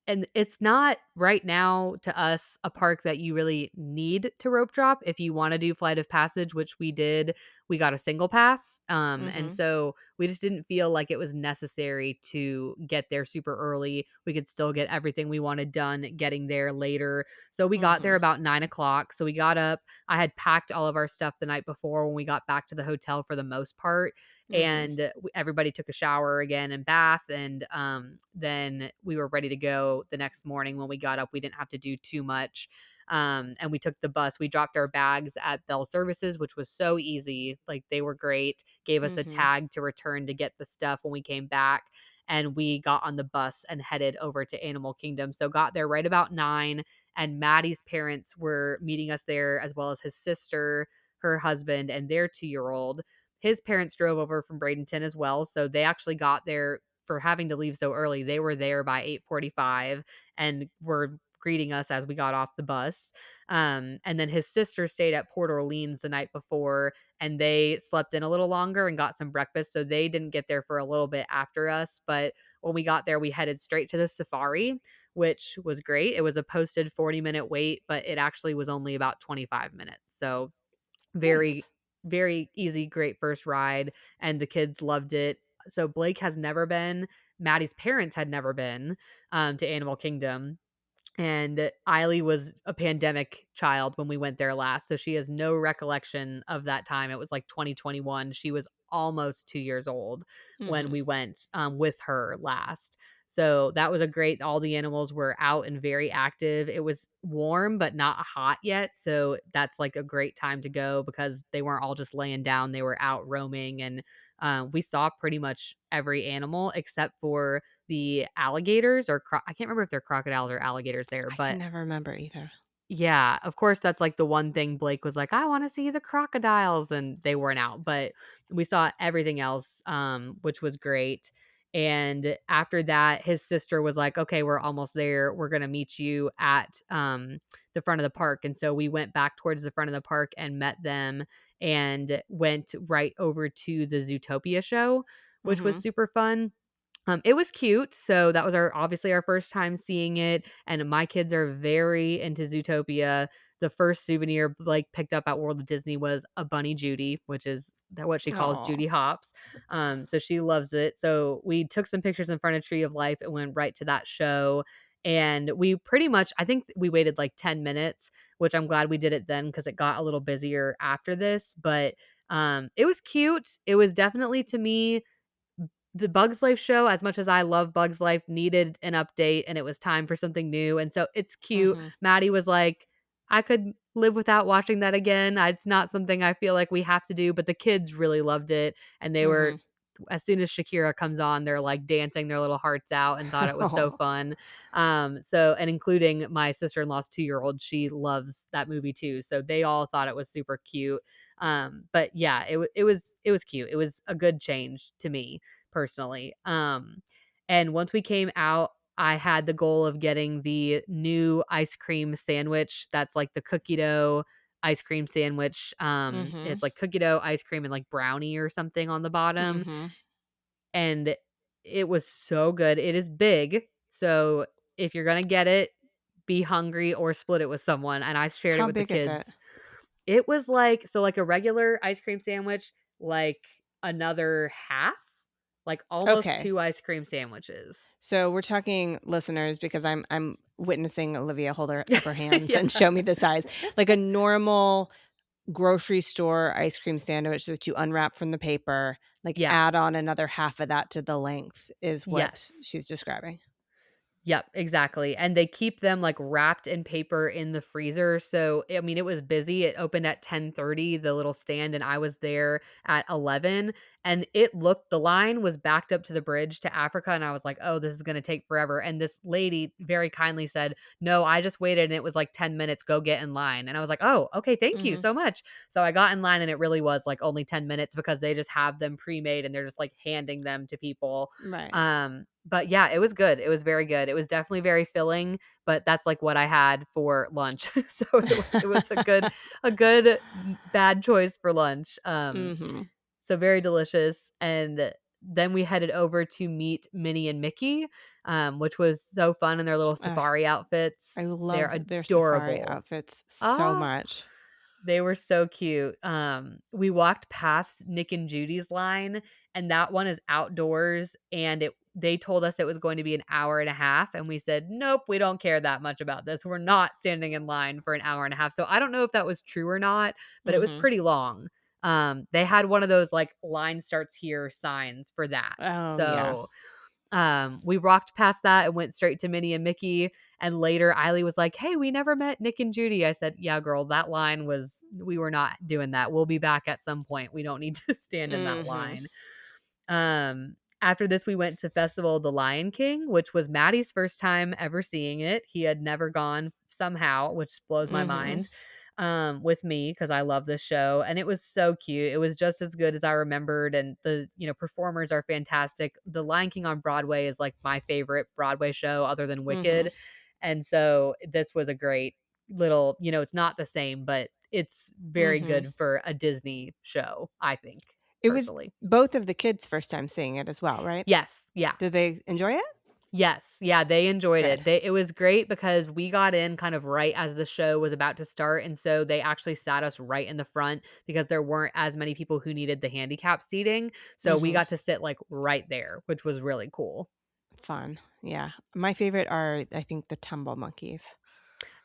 Speaker 2: and it's not right now to us a park that you really need to rope drop if you want to do Flight of Passage, which we did. We got a single pass. And
Speaker 1: Mhm.
Speaker 2: so we just didn't feel like it was necessary to get there super early. We could still get everything we wanted done getting there later. So we got there
Speaker 1: Mhm.
Speaker 2: about 9 o'clock. So we got up. I had packed all of our stuff the night before when we got back to the hotel for the most part,
Speaker 1: Mhm.
Speaker 2: and everybody took a shower again and bath, and then we were ready to go the next morning. When we got up, we didn't have to do too much, and we took the bus. We dropped our bags at Bell Services, which was so easy. Like, they were great, gave us a
Speaker 1: Mhm.
Speaker 2: tag to return to get the stuff when we came back, and we got on the bus and headed over to Animal Kingdom. So got there right about 9, and Maddie's parents were meeting us there, as well as his sister, her husband, and their 2-year-old. His parents drove over from Bradenton as well, so they actually got there for having to leave so early. They were there by 8:45 and were greeting us as we got off the bus. And then his sister stayed at Port Orleans the night before, and they slept in a little longer and got some breakfast, so they didn't get there for a little bit after us. But when we got there, we headed straight to the safari, which was great. It was a posted 40-minute wait, but it actually was only about 25 minutes. So very,
Speaker 1: Nice.
Speaker 2: very easy, great first ride, and the kids loved it. So Blake has never been, Maddie's parents had never been, to Animal Kingdom, and Eiley was a pandemic child when we went there last, so she has no recollection of that time. It was like 2021. She was almost 2 years old when
Speaker 1: Mhm.
Speaker 2: we went, with her last. So that was a great, all the animals were out and very active. It was warm, but not hot yet, so that's, like, a great time to go because they weren't all just laying down, they were out roaming, and, we saw pretty much every animal except for the alligators or I can't remember if they're crocodiles or alligators there,
Speaker 1: I can
Speaker 2: but
Speaker 1: never remember either.
Speaker 2: yeah, of course, that's, like, the one thing Blake was like, "I wanna see the crocodiles," and they weren't out, but we saw everything else, which was great, and after that, his sister was like, "Okay, we're almost there. We're gonna meet you at, the front of the park," and so we went back towards the front of the park and met them and went right over to the Zootopia show, which was
Speaker 1: Mhm.
Speaker 2: super fun. It was cute, so that was our obviously our first time seeing it, and my kids are very into Zootopia. The first souvenir Blake picked up at World of Disney was a Bunny Judy, which is what she calls
Speaker 1: Aw.
Speaker 2: Judy Hopps. So she loves it. So we took some pictures in front of Tree of Life and went right to that show. And we pretty much, I think we waited like 10 minutes, which I'm glad we did it then because it got a little busier after this. But it was cute. It was definitely, to me, the Bugs Life show, as much as I love Bugs Life, needed an update, and it was time for something new, and so it's cute.
Speaker 1: Mhm.
Speaker 2: Maddie was like, "I could live without watching that again. It's not something I feel like we have to do," but the kids really loved it, and they were
Speaker 1: Mhm.
Speaker 2: as soon as Shakira comes on, they're like dancing their little hearts out and thought it was so
Speaker 1: Oh.
Speaker 2: fun. So and including my sister-in-law's 2-year-old, she loves that movie too. So they all thought it was super cute. But yeah, it was cute. It was a good change to me personally. And once we came out, I had the goal of getting the new ice cream sandwich that's like the cookie dough ice cream sandwich.
Speaker 1: Mm-hmm.
Speaker 2: It's like cookie dough, ice cream, and like brownie or something on the bottom.
Speaker 1: Mm-hmm.
Speaker 2: And it was so good. It is big. So if you're gonna get it, be hungry or split it with someone. And I shared it
Speaker 1: How
Speaker 2: with the
Speaker 1: big is it?
Speaker 2: kids. It was like so like a regular ice cream sandwich, like another half, like almost
Speaker 1: Okay.
Speaker 2: 2 ice cream sandwiches.
Speaker 1: So we're talking listeners because I'm witnessing Olivia hold her up her hands
Speaker 2: Yeah.
Speaker 1: and show me the size. Like a normal grocery store ice cream sandwich that you unwrap from the paper, like
Speaker 2: Yeah.
Speaker 1: add on another half of that to the length is what
Speaker 2: Yes.
Speaker 1: she's describing.
Speaker 2: Yep, exactly, and they keep them, like, wrapped in paper in the freezer, so, I mean, it was busy. It opened at 10:30, the little stand, and I was there at 11, and the line was backed up to the bridge to Africa, and I was like, "Oh, this is gonna take forever," and this lady very kindly said, "No, I just waited, and it was, like, 10 minutes, go get in line," and I was like, "Oh, okay, thank you
Speaker 1: Mhm.
Speaker 2: so much." So I got in line, and it really was, like, only 10 minutes because they just have them pre-made, and they're just, like, handing them to people.
Speaker 1: Right.
Speaker 2: But yeah, it was good. It was very good. It was definitely very filling, but that's like what I had for lunch. So it was a good bad choice for lunch.
Speaker 1: Mhm.
Speaker 2: So very delicious. And then we headed over to meet Minnie and Mickey, which was so fun in their little
Speaker 1: Ugh,
Speaker 2: safari outfits.
Speaker 1: I
Speaker 2: They're
Speaker 1: love their safari
Speaker 2: adorable.
Speaker 1: outfits so
Speaker 2: Ah,
Speaker 1: much.
Speaker 2: they were so cute. We walked past Nick and Judy's line, and that one is outdoors, and they told us it was going to be an hour and a half, and we said, "Nope, we don't care that much about this. We're not standing in line for an hour and a half." So I don't know if that was true or not, but it was
Speaker 1: Mhm.
Speaker 2: pretty long. They had one of those like line starts here signs for that.
Speaker 1: Oh, yeah.
Speaker 2: So we walked past that and went straight to Minnie and Mickey. And later, Eiley was like, "Hey, we never met Nick and Judy." I said, "Yeah, girl, that line we were not doing that. We'll be back at some point. We don't need to stand in that
Speaker 1: Mhm.
Speaker 2: line." After this, we went to Festival of the Lion King, which was Maddie's first time ever seeing it. He had never gone somehow, which blows my
Speaker 1: Mhm.
Speaker 2: mind, with me because I love this show. And it was so cute. It was just as good as I remembered. And the performers are fantastic. The Lion King on Broadway is like my favorite Broadway show other than
Speaker 1: Mhm.
Speaker 2: Wicked. And so this was a great little, it's not the same, but it's very
Speaker 1: Mhm.
Speaker 2: good for a Disney show, I think,
Speaker 1: It was
Speaker 2: personally.
Speaker 1: both of the kids' first time seeing it as well, right?
Speaker 2: Yes. Yeah.
Speaker 1: Did they enjoy it?
Speaker 2: Yes, yeah, they enjoyed
Speaker 1: Good.
Speaker 2: it. It was great because we got in kind of right as the show was about to start, and so they actually sat us right in the front because there weren't as many people who needed the handicap seating, so we
Speaker 1: Mhm.
Speaker 2: got to sit, like, right there, which was really cool.
Speaker 1: Fun. Yeah. My favorite are, I think, the tumble monkeys.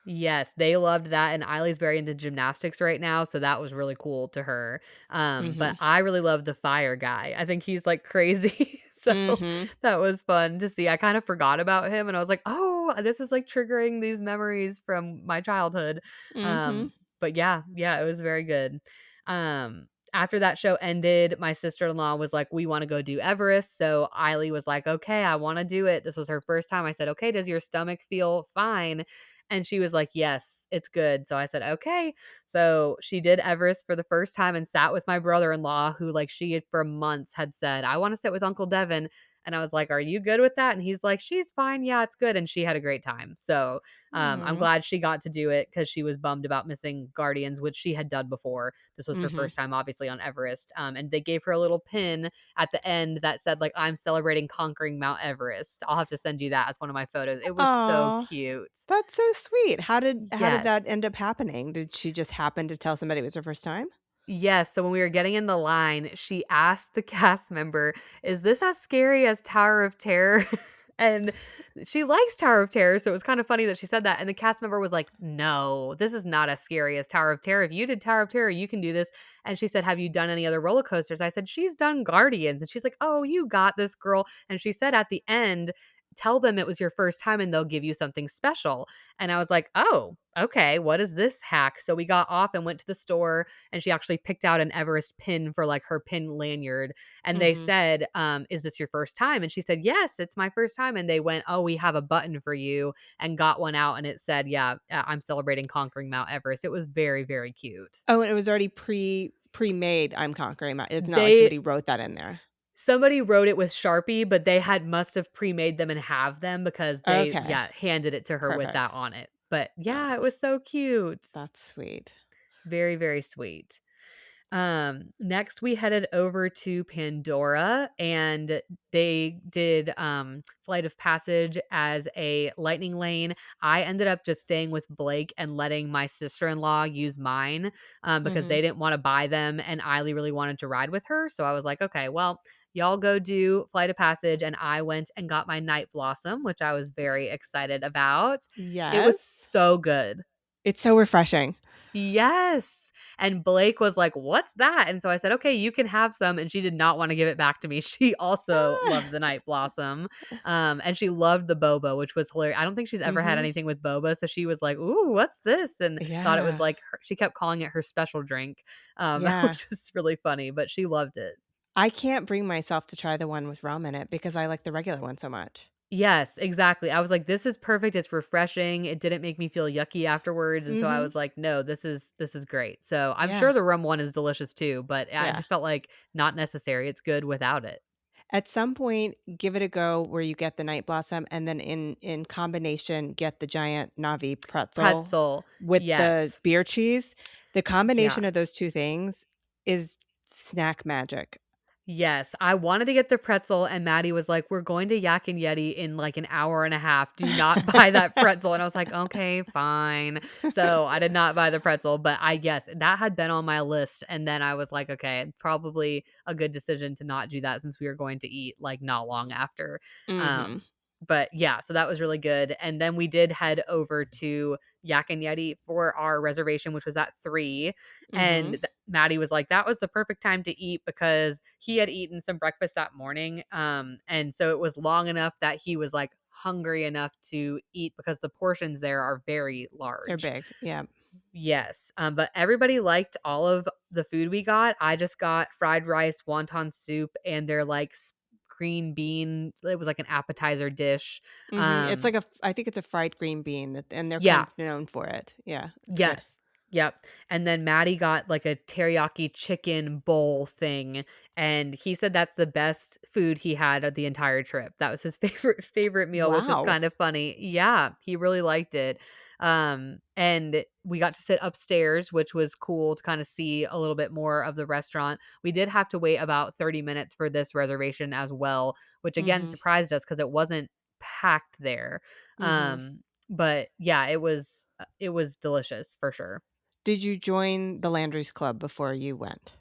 Speaker 2: Yes, they loved that, and Eileen's very into gymnastics right now, so that was really cool to her. But
Speaker 1: Mhm.
Speaker 2: I really love the fire guy. I think he's, like, crazy, so
Speaker 1: Mhm.
Speaker 2: that was fun to see. I kind of forgot about him, and I was like, "Oh, this is, like, triggering these memories from my childhood."
Speaker 1: Mhm.
Speaker 2: But yeah, it was very good. After that show ended, my sister-in-law was like, "We wanna go do Everest," so Eileen was like, "Okay, I wanna do it." This was her first time. I said, "Okay, does your stomach feel fine?" And she was like, "Yes, it's good." So I said, "Okay." So she did Everest for the first time and sat with my brother-in-law who, like, she had for months had said, "I wanna sit with Uncle Devin." And I was like, "Are you good with that?" And he's like, "She's fine. Yeah, it's good." And she had a great time. So, I'm
Speaker 1: Aw.
Speaker 2: glad she got to do it because she was bummed about missing Guardians, which she had done before. This was her
Speaker 1: Mhm.
Speaker 2: first time, obviously, on Everest. And they gave her a little pin at the end that said, like, "I'm celebrating conquering Mount Everest." I'll have to send you that as one of my photos. It was so
Speaker 1: Aw.
Speaker 2: cute.
Speaker 1: That's so sweet. How did that
Speaker 2: Yes.
Speaker 1: end up happening? Did she just happen to tell somebody it was her first time?
Speaker 2: Yes, so when we were getting in the line, she asked the cast member, "Is this as scary as Tower of Terror?" And she likes Tower of Terror, so it was kind of funny that she said that, and the cast member was like, "No, this is not as scary as Tower of Terror. If you did Tower of Terror, you can do this." And she said, "Have you done any other roller coasters?" I said, "She's done Guardians." And she's like, "Oh, you got this, girl." And she said at the end, tell them it was your first time and they'll give you something special. And I was like, oh, okay, what is this hack? So we got off and went to the store, and she actually picked out an Everest pin for like her pin lanyard. And they
Speaker 1: Mhm.
Speaker 2: said, is this your first time? And she said, yes, it's my first time. And they went, oh, we have a button for you, and got one out. And it said, yeah, I'm celebrating conquering Mount Everest. It was very, very cute.
Speaker 1: Oh, and it was already pre-made, I'm conquering my it's not like
Speaker 2: They
Speaker 1: somebody wrote that in there.
Speaker 2: Somebody wrote it with Sharpie, but they must have pre-made them and have them because they,
Speaker 1: Okay.
Speaker 2: yeah, handed it to her with that
Speaker 1: Perfect.
Speaker 2: on it. But yeah, it
Speaker 1: Oh,
Speaker 2: was so cute.
Speaker 1: that's sweet.
Speaker 2: Very, very sweet. Next we headed over to Pandora, and they did Flight of Passage as a lightning lane. I ended up just staying with Blake and letting my sister-in-law use mine, because
Speaker 1: Mhm.
Speaker 2: they didn't want to buy them and Eiley really wanted to ride with her. So I was like, okay, well, y'all go do Flight of Passage, and I went and got my Night Blossom, which I was very excited about. It was
Speaker 1: Yes.
Speaker 2: so good.
Speaker 1: It's so refreshing.
Speaker 2: Yes, and Blake was like, "What's that?" And so I said, "Okay, you can have some," and she did not wanna give it back to me. She also loved the
Speaker 1: Ah.
Speaker 2: Night Blossom, and she loved the boba, which was hilarious. I don't think she's ever had
Speaker 1: Mhm.
Speaker 2: anything with boba, so she was like, "Ooh, what's this?" And thought it was
Speaker 1: Yeah.
Speaker 2: like her she kept calling it her special drink,
Speaker 1: Yeah.
Speaker 2: which is really funny, but she loved it.
Speaker 1: I can't bring myself to try the one with rum in it because I like the regular one so much.
Speaker 2: Yes, exactly. I was like, "This is perfect, it's refreshing." It didn't make me feel yucky afterwards, and so I
Speaker 1: Mhm.
Speaker 2: was like, "No, this is great." So, I'm
Speaker 1: Yeah.
Speaker 2: sure the rum one is delicious too, but I
Speaker 1: Yeah.
Speaker 2: just felt like not necessary. It's good without it.
Speaker 1: At some point, give it a go where you get the Night Blossom and then in combination, get the giant Navi pretzel
Speaker 2: Pretzel,
Speaker 1: with the
Speaker 2: yes.
Speaker 1: beer cheese. The
Speaker 2: Yeah.
Speaker 1: combination of those 2 things is snack magic.
Speaker 2: Yes, I wanted to get the pretzel, and Maddie was like, "We're going to Yak and Yeti in, like, an hour and a half. Do not buy that pretzel." And I was like, "Okay, fine." So, I did not buy the pretzel, but I guess that had been on my list, and then I was like, "Okay, probably a good decision to not do that since we were going to eat, like, not long after."
Speaker 1: Mhm.
Speaker 2: But yeah, so that was really good, and then we did head over to Yak and Yeti for our reservation, which was at 3, and
Speaker 1: Mhm.
Speaker 2: Maddie was like, "That was the perfect time to eat," because he had eaten some breakfast that morning, and so it was long enough that he was, like, hungry enough to eat because the portions there are very
Speaker 1: They're
Speaker 2: large.
Speaker 1: big. Yeah.
Speaker 2: Yes, but everybody liked all of the food we got. I just got fried rice, wonton soup, and their, like, green bean it was like an appetizer dish.
Speaker 1: Mhm. It's
Speaker 2: Um
Speaker 1: like I think it's a fried green bean that and they're kind
Speaker 2: yeah,
Speaker 1: of known for it. Yeah, it's good.
Speaker 2: yes. Yep. And then Maddie got like a teriyaki chicken bowl thing, and he said that's the best food he had of the entire trip. That was his favorite meal, which is
Speaker 1: Wow.
Speaker 2: kind of funny. Yeah, he really liked it. And we got to sit upstairs, which was cool to kind of see a little bit more of the restaurant. We did have to wait about 30 minutes for this reservation as well, which again
Speaker 1: Mhm.
Speaker 2: surprised us because it wasn't packed there.
Speaker 1: Mhm.
Speaker 2: Um, but yeah, it was delicious for sure.
Speaker 1: Did you join the Landry's Club before you went?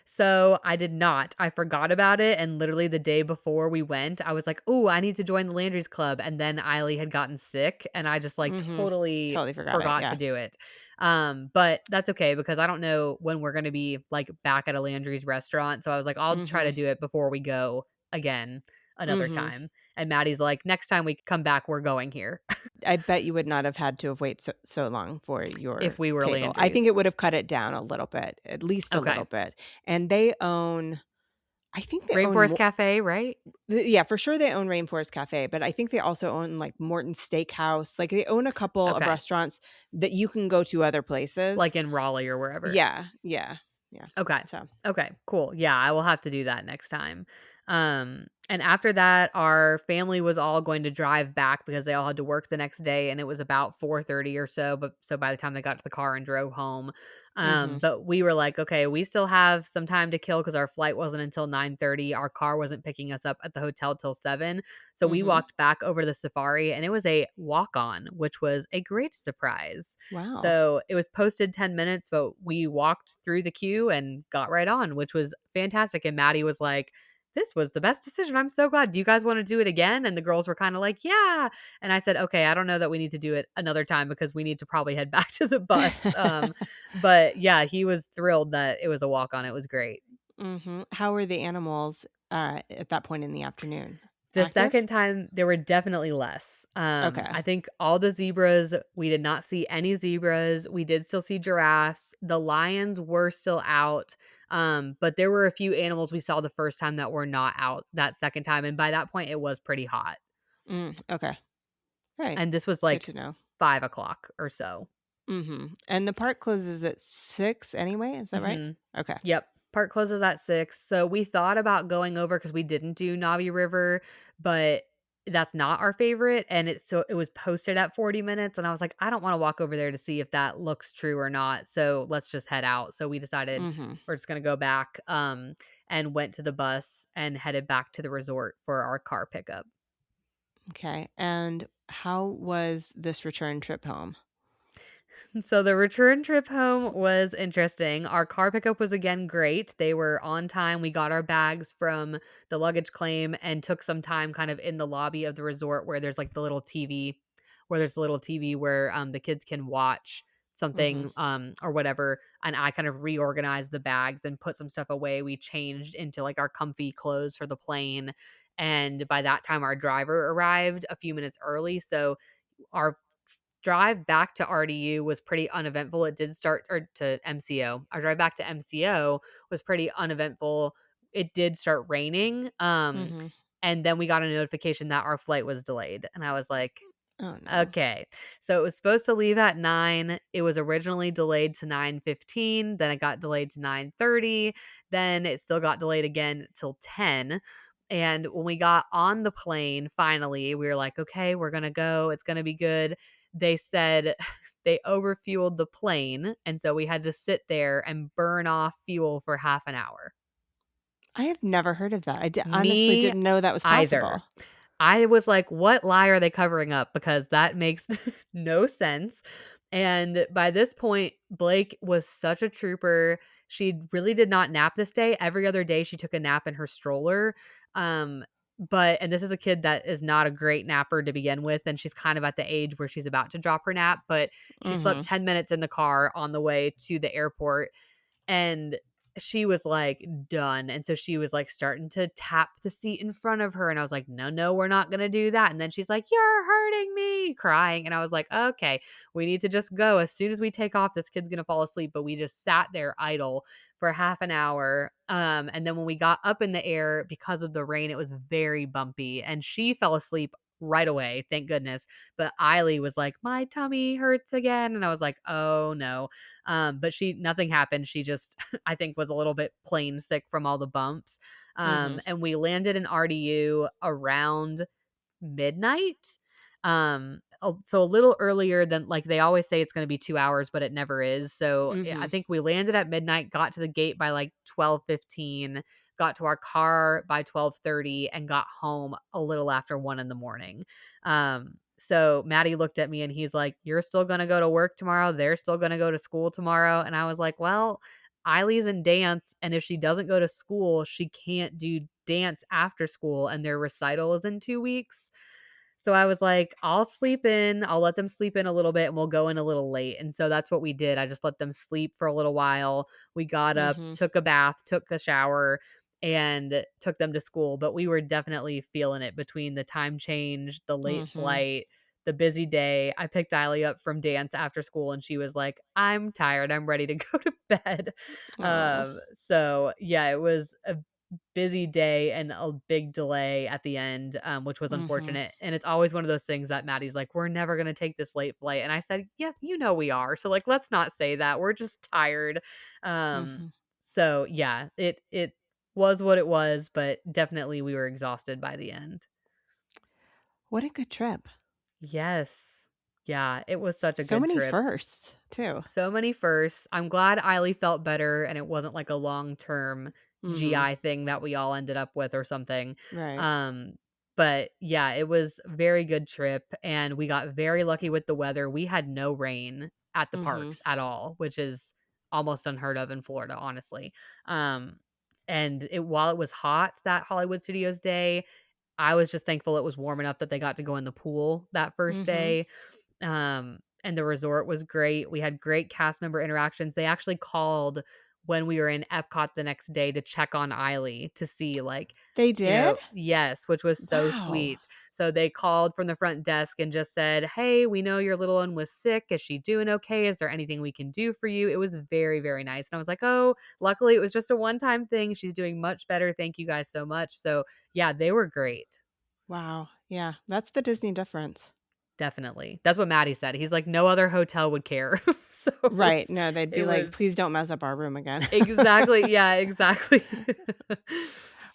Speaker 2: So, I did not. I forgot about it, and literally the day before we went, I was like, "Ooh, I need to join the Landry's Club," and then Eiley had gotten sick, and I just, like,
Speaker 1: Mhm.
Speaker 2: totally
Speaker 1: Totally forgot it,
Speaker 2: forgot to
Speaker 1: yeah.
Speaker 2: do it. But that's okay because I don't know when we're gonna be, like, back at a Landry's restaurant, so I was like, "I'll try to
Speaker 1: Mhm.
Speaker 2: do it before we go again another
Speaker 1: Mhm.
Speaker 2: time," and Maddie's like, "Next time we come back, we're going here,"
Speaker 1: I bet you would not have had to have wait so long for
Speaker 2: if
Speaker 1: your
Speaker 2: we were
Speaker 1: table. I think
Speaker 2: Landry's.
Speaker 1: it would have cut it down a little bit, at least a
Speaker 2: Okay.
Speaker 1: little bit, and they own I think they own
Speaker 2: Rainforest
Speaker 1: mo
Speaker 2: Cafe, right?
Speaker 1: yeah, for sure they own Rainforest Cafe, but I think they also own, like, Morton Steakhouse, like, they own a couple of
Speaker 2: Okay.
Speaker 1: restaurants that you can go to other places.
Speaker 2: Like in Raleigh or wherever.
Speaker 1: Yeah, yeah, yeah,
Speaker 2: Okay.
Speaker 1: so
Speaker 2: Okay, cool. Yeah, I will have to do that next time. And after that, our family was all going to drive back because they all had to work the next day, and it was about 4:30 or so, but so by the time they got to the car and drove home,
Speaker 1: mhm,
Speaker 2: but we were like, okay, we still have some time to kill because our flight wasn't until 9:30. Our car wasn't picking us up at the hotel till 7. So we
Speaker 1: mhm.
Speaker 2: walked back over to the safari, and it was a walk-on, which was a great surprise.
Speaker 1: Wow.
Speaker 2: So it was posted 10 minutes, but we walked through the queue and got right on, which was fantastic. And Maddie was like, "This was the best decision. I'm so glad. Do you guys want to do it again?" And the girls were kind of like, "Yeah." And I said, "Okay, I don't know that we need to do it another time because we need to probably head back to the bus." But yeah, he was thrilled that it was a walk on. It was great.
Speaker 1: Mhm. How were the animals, at that point in the afternoon?
Speaker 2: The
Speaker 1: active?
Speaker 2: second time, there were definitely less.
Speaker 1: Okay.
Speaker 2: I think all the zebras, we did not see any zebras. We did still see giraffes. The lions were still out. But there were a few animals we saw the first time that were not out that second time. And by that point, it was pretty hot.
Speaker 1: Okay. Right.
Speaker 2: And this was
Speaker 1: Good
Speaker 2: like
Speaker 1: to know.
Speaker 2: 5 o'clock or so.
Speaker 1: And the park closes at 6 anyway, is that right?
Speaker 2: Mhm.
Speaker 1: Okay.
Speaker 2: Yep. Park closes at 6. So we thought about going over because we didn't do Navi River, but that's not our favorite. And it was posted at 40 minutes. And I was like, I don't want to walk over there to see if that looks true or not. So let's just head out. So we decided
Speaker 1: Mhm.
Speaker 2: we're just gonna go back, and went to the bus and headed back to the resort for our car pickup.
Speaker 1: Okay. And how was this return trip home?
Speaker 2: So the return trip home was interesting. Our car pickup was again great. They were on time. We got our bags from the luggage claim and took some time kind of in the lobby of the resort where there's like the little TV, where the kids can watch
Speaker 1: Mhm.
Speaker 2: something or whatever, and I kind of reorganized the bags and put some stuff away. We changed into like our comfy clothes for the plane, and by that time our driver arrived a few minutes early, so our drive back to RDU was pretty uneventful. It did start or to MCO. Our drive back to MCO was pretty uneventful. It did start raining.
Speaker 1: Mhm.
Speaker 2: And then we got a notification that our flight was delayed. And I was like,
Speaker 1: Oh, no.
Speaker 2: okay. So it was supposed to leave at 9. It was originally delayed to 9:15, then it got delayed to 9:30, then it still got delayed again till 10. And when we got on the plane, finally, we were like, okay, we're going to go. It's going to be good. They said they overfueled the plane. And so we had to sit there and burn off fuel for half an hour.
Speaker 1: I have never heard of that. Honestly
Speaker 2: Me
Speaker 1: didn't know that was
Speaker 2: either.
Speaker 1: possible.
Speaker 2: I was like, "What lie are they covering up?" Because that makes no sense. And by this point, Blake was such a trooper. She really did not nap this day. Every other day she took a nap in her stroller. Um, and this is a kid that is not a great napper to begin with, and she's kind of at the age where she's about to drop her nap, but she slept
Speaker 1: Mhm.
Speaker 2: 10 minutes in the car on the way to the airport, and she was like done. And so she was like starting to tap the seat in front of her. And I was like, no, no, we're not going to do that. And then she's like, you're hurting me, crying. And I was like, okay, we need to just go. As soon as we take off, this kid's going to fall asleep. But we just sat there idle for half an hour. And then when we got up in the air because of the rain, it was very bumpy. And she fell asleep right away. Thank goodness. But Eiley was like, my tummy hurts again. And I was like, oh no. But nothing happened. She just, I think, was a little bit plain sick from all the bumps.
Speaker 1: Mhm.
Speaker 2: And we landed in RDU around midnight. So a little earlier than like they always say it's going to be 2 hours, but it never is. So I
Speaker 1: Mhm.
Speaker 2: think we landed at midnight, got to the gate by like 12:15, got to our car by 12:30, and got home a little after 1 in the morning. So Maddie looked at me and he's like, "You're still gonna go to work tomorrow. They're still gonna go to school tomorrow." And I was like, "Well, Eileen's in dance, and if she doesn't go to school, she can't do dance after school, and their recital is in 2 weeks." So I was like, I'll sleep in. I'll let them sleep in a little bit and we'll go in a little late. And so that's what we did. I just let them sleep for a little while. We got up,
Speaker 1: Mhm.
Speaker 2: took a bath, took a shower, and took them to school. But we were definitely feeling it between the time change, the late
Speaker 1: Mhm.
Speaker 2: flight, the busy day. I picked Eiley up from dance after school and she was like, I'm tired. I'm ready to go to bed.
Speaker 1: Oh.
Speaker 2: So yeah, it was a busy day and a big delay at the end, which was
Speaker 1: Mhm.
Speaker 2: unfortunate. And it's always one of those things that Maddie's like, "We're never gonna take this late flight." And I said, "Yes, you know we are. So like, let's not say that. We're just tired." Um,
Speaker 1: Mhm.
Speaker 2: so yeah, it was what it was, but definitely we were exhausted by the end.
Speaker 1: What a good trip.
Speaker 2: Yes. Yeah, it was such a
Speaker 1: So
Speaker 2: good
Speaker 1: many
Speaker 2: trip.
Speaker 1: firsts, too.
Speaker 2: So many firsts. I'm glad Eiley felt better and it wasn't like a long-term
Speaker 1: Mhm.
Speaker 2: GI thing that we all ended up with or something.
Speaker 1: Right.
Speaker 2: Um, but yeah, it was a very good trip and we got very lucky with the weather. We had no rain at the
Speaker 1: Mhm.
Speaker 2: parks at all, which is almost unheard of in Florida, honestly. Um, and while it was hot that Hollywood Studios day, I was just thankful it was warm enough that they got to go in the pool that first
Speaker 1: Mhm.
Speaker 2: day. And the resort was great. We had great cast member interactions. They actually called when we were in Epcot the next day to check on Eiley to see, like,
Speaker 1: They did?
Speaker 2: yes, which was so
Speaker 1: Wow.
Speaker 2: sweet. So they called from the front desk and just said, "Hey, we know your little one was sick. Is she doing okay? Is there anything we can do for you?" It was very, very nice. And I was like, "Oh, luckily it was just a one-time thing. She's doing much better. Thank you guys so much." So, yeah, they were great.
Speaker 1: Wow. Yeah, that's the Disney difference.
Speaker 2: Definitely. That's what Maddie said. He's like, "No other hotel would care." So
Speaker 1: Right. No, they'd
Speaker 2: it
Speaker 1: be like,
Speaker 2: was
Speaker 1: "Please don't mess up our room again."
Speaker 2: exactly, yeah, exactly.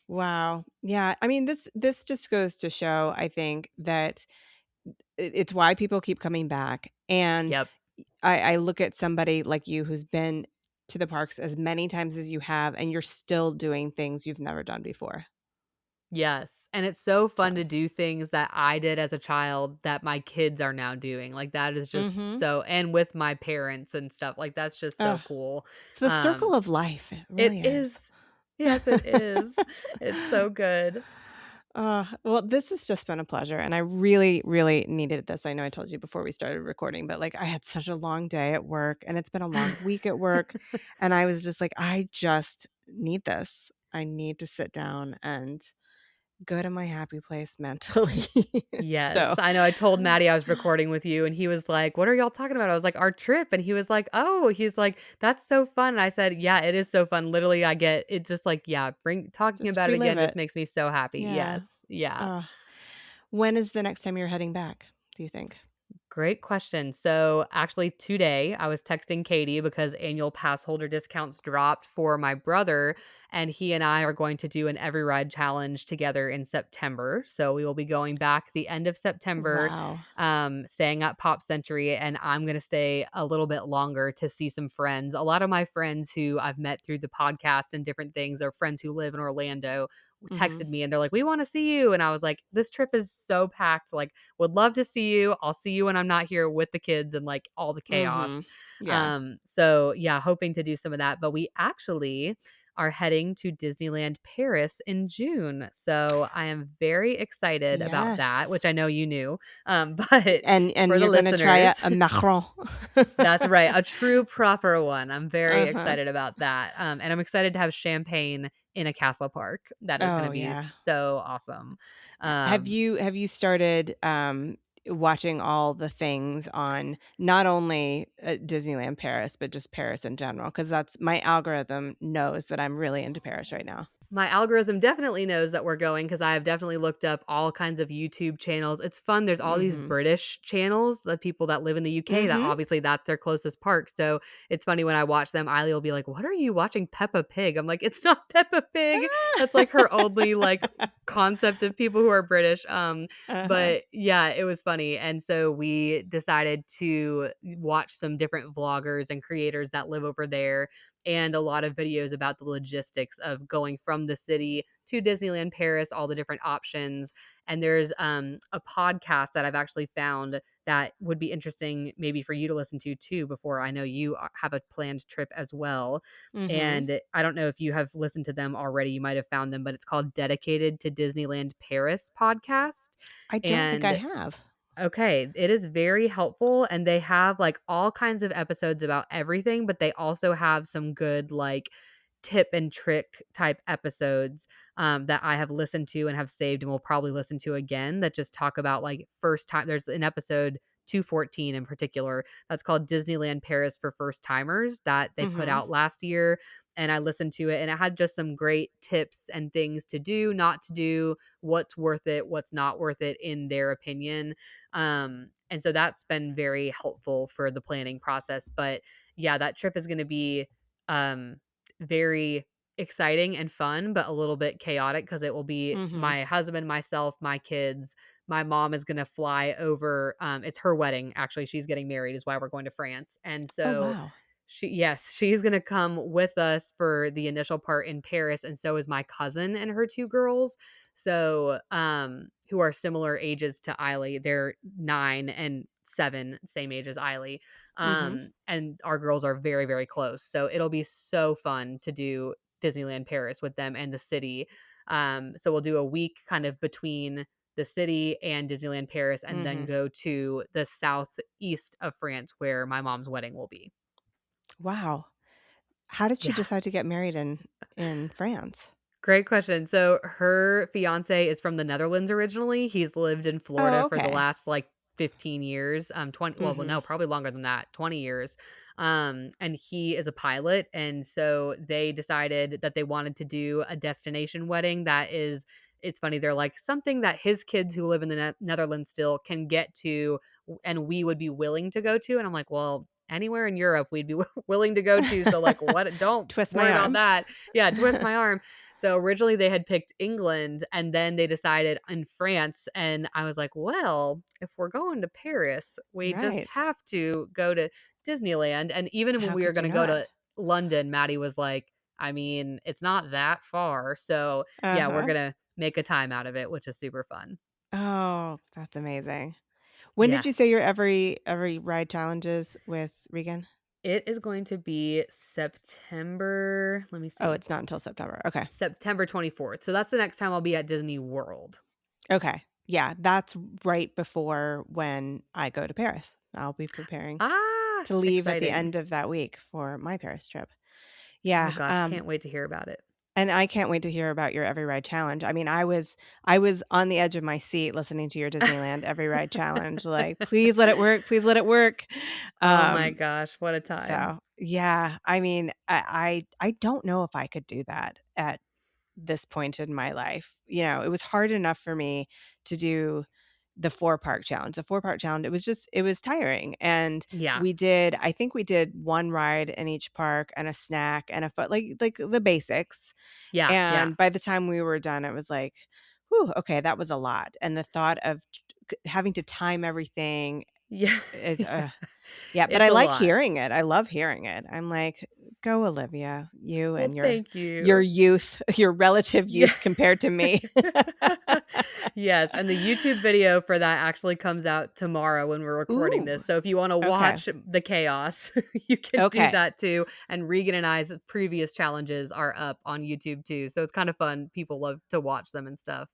Speaker 1: Wow. Yeah, I mean, this just goes to show, I think, that it's why people keep coming back, and
Speaker 2: Yep.
Speaker 1: I look at somebody like you who's been to the parks as many times as you have, and you're still doing things you've never done before.
Speaker 2: Yes, and it's so
Speaker 1: So
Speaker 2: fun to do things that I did as a child that my kids are now doing, like, that is just
Speaker 1: mhm.
Speaker 2: so and with my parents and stuff, like, that's just so
Speaker 1: Ugh,
Speaker 2: cool.
Speaker 1: it's the circle
Speaker 2: Um,
Speaker 1: of life, it
Speaker 2: it
Speaker 1: really is.
Speaker 2: is. Yes, it is. It's so good.
Speaker 1: Well, this has just been a pleasure, and I really, really needed this. I know I told you before we started recording, but, like, I had such a long day at work, and it's been a long week at work, and I was just like, "I just need this. I need to sit down and go to my happy place mentally."
Speaker 2: Yes,
Speaker 1: So
Speaker 2: I know I told Maddie I was recording with you, and he was like, "What are y'all talking about?" I was like, "Our trip," and he was like, "Oh," he's like, "That's so fun." And I said, "Yeah, it is so fun." Literally, I get it just like, yeah, bring talking
Speaker 1: just
Speaker 2: about it
Speaker 1: relive
Speaker 2: again just
Speaker 1: it.
Speaker 2: makes me so happy.
Speaker 1: Yeah.
Speaker 2: Yes. Yeah.
Speaker 1: Uh, when is the next time you're heading back, do you think?
Speaker 2: Great question. So, actually, today I was texting Katie because annual pass holder discounts dropped for my brother, and he and I are going to do an every ride challenge together in September. So, we will be going back the end of September,
Speaker 1: Wow.
Speaker 2: staying at Pop Century, and I'm going to stay a little bit longer to see some friends. A lot of my friends who I've met through the podcast and different things are friends who live in Orlando
Speaker 1: Mhm.
Speaker 2: texted me and they're like, "We want to see you." And I was like, "This trip is so packed. Like, would love to see you. I'll see you when I'm not here with the kids and like all the chaos."
Speaker 1: Mhm. Yeah.
Speaker 2: So yeah, hoping to do some of that. But we actually are heading to Disneyland Paris in June. So I am very excited about that,
Speaker 1: Yes.
Speaker 2: which I know you knew. But
Speaker 1: And
Speaker 2: for the
Speaker 1: you're gonna try a
Speaker 2: listeners,
Speaker 1: a macaron.
Speaker 2: that's right, a true proper one. I'm very
Speaker 1: Uh-huh.
Speaker 2: excited about that. And I'm excited to have champagne in a castle park. That is going
Speaker 1: Oh,
Speaker 2: to be
Speaker 1: yeah.
Speaker 2: so awesome.
Speaker 1: Have
Speaker 2: Um,
Speaker 1: you started, watching all the things on not only, Disneyland Paris, but just Paris in general? Because that's my algorithm knows that I'm really into Paris right now.
Speaker 2: My algorithm definitely knows that we're going because I have definitely looked up all kinds of YouTube channels. It's fun. There's all these
Speaker 1: Mhm.
Speaker 2: British channels, the people that live in the UK that
Speaker 1: Mhm.
Speaker 2: obviously that's their closest park. So it's funny when I watch them, Eiley will be like, "What are you watching Peppa Pig?" I'm like, "It's not Peppa Pig." That's like her only like concept of people who are British.
Speaker 1: Uh-huh.
Speaker 2: But yeah, it was funny. And so we decided to watch some different vloggers and creators that live over there and a lot of videos about the logistics of going from the city to Disneyland Paris, all the different options. And there's a podcast that I've actually found that would be interesting maybe for you to listen to too before I know you have a planned trip as well.
Speaker 1: Mhm.
Speaker 2: And I don't know if you have listened to them already. You might have found them, but it's called Dedicated to Disneyland Paris podcast.
Speaker 1: I don't think I
Speaker 2: And
Speaker 1: have.
Speaker 2: okay, it is very helpful, and they have, like, all kinds of episodes about everything, but they also have some good, like, tip and trick type episodes, that I have listened to and have saved and will probably listen to again that just talk about, like, first time there's an episode 214 in particular that's called Disneyland Paris for First Timers that they put
Speaker 1: Mhm.
Speaker 2: out last year, and I listened to it, and it had just some great tips and things to do, not to do, what's worth it, what's not worth it in their opinion. And so that's been very helpful for the planning process. But yeah, that trip is going to be um, very exciting and fun, but a little bit chaotic because it will be
Speaker 1: Mhm.
Speaker 2: my husband, myself, my kids. My mom is going to fly over. It's her wedding. Actually, she's getting married, is why we're going to France. And
Speaker 1: Oh,
Speaker 2: so
Speaker 1: wow.
Speaker 2: yes, she's gonna come with us for the initial part in Paris, and so is my cousin and her 2 girls. So, who are similar ages to Eiley. They're 9 and 7, same age as Eiley.
Speaker 1: Mhm.
Speaker 2: And our girls are very, very close. So it'll be so fun to do Disneyland Paris with them and the city. So we'll do a week kind of between the city and Disneyland Paris, and then
Speaker 1: Mhm.
Speaker 2: go to the southeast of France where my mom's wedding will be.
Speaker 1: Wow. How did she
Speaker 2: Yeah.
Speaker 1: decide to get married in France?
Speaker 2: Great question. So her fiance is from the Netherlands originally. He's lived in
Speaker 1: Oh,
Speaker 2: Florida for the
Speaker 1: okay.
Speaker 2: last like 15 years. 20 well,
Speaker 1: Mhm.
Speaker 2: no, probably longer than that, 20 years. And he is a pilot, and so they decided that they wanted to do a destination wedding that is it's funny, they're like something that his kids who live in the Netherlands still can get to and we would be willing to go to. And I'm like, well, anywhere in Europe we'd be willing to go to. So like what don't
Speaker 1: Twist my
Speaker 2: worry about
Speaker 1: arm.
Speaker 2: that. Yeah, twist my arm. So originally they had picked England and then they decided in France. And I was like, well, if we're going to Paris, we just
Speaker 1: Right.
Speaker 2: have to go to Disneyland. And even when
Speaker 1: How
Speaker 2: we were
Speaker 1: could
Speaker 2: going
Speaker 1: you
Speaker 2: to go
Speaker 1: not?
Speaker 2: to London, Maddie was like, I mean, it's not that far. So yeah, we're
Speaker 1: Uh-huh.
Speaker 2: going to make a time out of it, which is super fun.
Speaker 1: Oh, that's amazing. When did you say
Speaker 2: Yes.
Speaker 1: your every ride challenges with Regan?
Speaker 2: It is going to be September. Let me
Speaker 1: Oh,
Speaker 2: see.
Speaker 1: it's not until September. Okay.
Speaker 2: September 24th. So that's the next time I'll be at Disney World.
Speaker 1: Okay. Yeah, that's right before when I go to Paris. I'll be preparing
Speaker 2: Ah,
Speaker 1: to leave at the
Speaker 2: exciting.
Speaker 1: end of that week for my Paris trip.
Speaker 2: Oh
Speaker 1: Yeah,
Speaker 2: gosh, can't wait to hear about it.
Speaker 1: and I can't wait to hear about your Every Ride challenge. I mean, I was on the edge of my seat listening to your Disneyland Every Ride challenge, like, "Please let it work, please let it work."
Speaker 2: Oh my
Speaker 1: Um,
Speaker 2: gosh, what a time.
Speaker 1: so, yeah, I mean, I don't know if I could do that at this point in my life. You know, it was hard enough for me to do the 4-park challenge. The 4-park challenge, it was tiring, and
Speaker 2: Yeah.
Speaker 1: I think we did 1 ride in each park and a snack and a foot like the basics,
Speaker 2: Yeah, yeah.
Speaker 1: and by the time we were done, it was like, "Whew, okay, that was a lot," and the thought of having to time everything
Speaker 2: Yeah.
Speaker 1: is,
Speaker 2: Yeah.
Speaker 1: yeah, but I
Speaker 2: It's a
Speaker 1: like
Speaker 2: lot.
Speaker 1: hearing it. I love hearing it. I'm like, "Go, Olivia, you
Speaker 2: Well,
Speaker 1: and
Speaker 2: thank
Speaker 1: your
Speaker 2: you.
Speaker 1: youth, your relative
Speaker 2: Yeah.
Speaker 1: youth compared to me."
Speaker 2: Yes, and the YouTube video for that actually comes out tomorrow when we're recording
Speaker 1: Ooh,
Speaker 2: this, so if you wanna
Speaker 1: okay.
Speaker 2: watch the chaos, you can do
Speaker 1: Okay.
Speaker 2: that too, and Regan and I's previous challenges are up on YouTube too, so it's kinda fun. People love to watch them and stuff,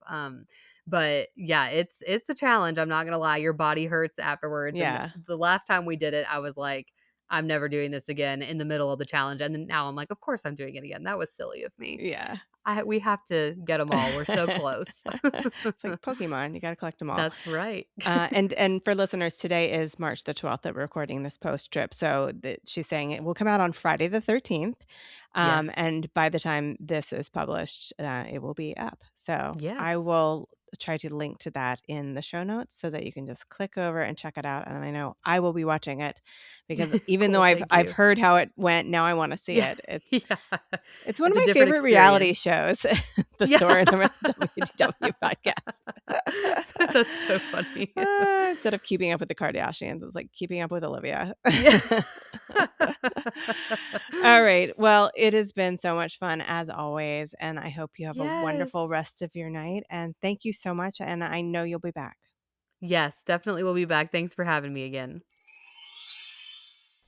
Speaker 2: but yeah, it's a challenge, I'm not gonna lie, your body hurts afterwards, and
Speaker 1: Yeah.
Speaker 2: the last time we did it, I was like, "I'm never doing this again," in the middle of the challenge, and then now I'm like, "Of course I'm doing it again, that was silly of me."
Speaker 1: Yeah.
Speaker 2: We have to get them all, we're so close.
Speaker 1: It's like Pokemon, you gotta collect them all.
Speaker 2: That's right.
Speaker 1: And for listeners, today is March the 12th that we're recording this post trip. So she's saying it will come out on Friday the 13th.
Speaker 2: Yes.
Speaker 1: And by the time this is published, it will be up. So I
Speaker 2: Yes.
Speaker 1: will try to link to that in the show notes so that you can just click over and check it out. And I know I will be watching it because even though
Speaker 2: Cool, thank
Speaker 1: I've
Speaker 2: you.
Speaker 1: heard how it went, now I want to see
Speaker 2: Yeah.
Speaker 1: it.
Speaker 2: Yeah.
Speaker 1: It's one of
Speaker 2: It's a
Speaker 1: my
Speaker 2: different
Speaker 1: favorite reality
Speaker 2: experience.
Speaker 1: shows, the
Speaker 2: Yeah.
Speaker 1: Soar and the WDW podcast.
Speaker 2: That's so funny.
Speaker 1: Instead of keeping up with the Kardashians, it's like keeping up with Olivia.
Speaker 2: Yeah.
Speaker 1: All right. Well, it has been so much fun as always. And I hope you have a wonderful
Speaker 2: Yes.
Speaker 1: rest of your night. And thank you so much. And I know you'll be back.
Speaker 2: Yes, definitely we'll be back. Thanks for having me again.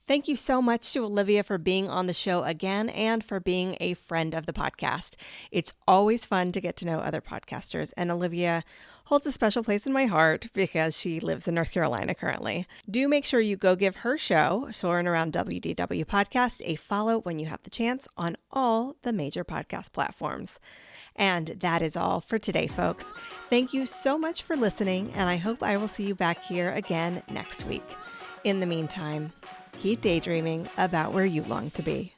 Speaker 1: Thank you so much to Olivia for being on the show again and for being a friend of the podcast. It's always fun to get to know other podcasters, and Olivia holds a special place in my heart because she lives in North Carolina currently. Do make sure you go give her show, Soaring Around WDW Podcast, a follow when you have the chance on all the major podcast platforms. And that is all for today, folks. Thank you so much for listening, and I hope I will see you back here again next week. In the meantime, keep daydreaming about where you long to be.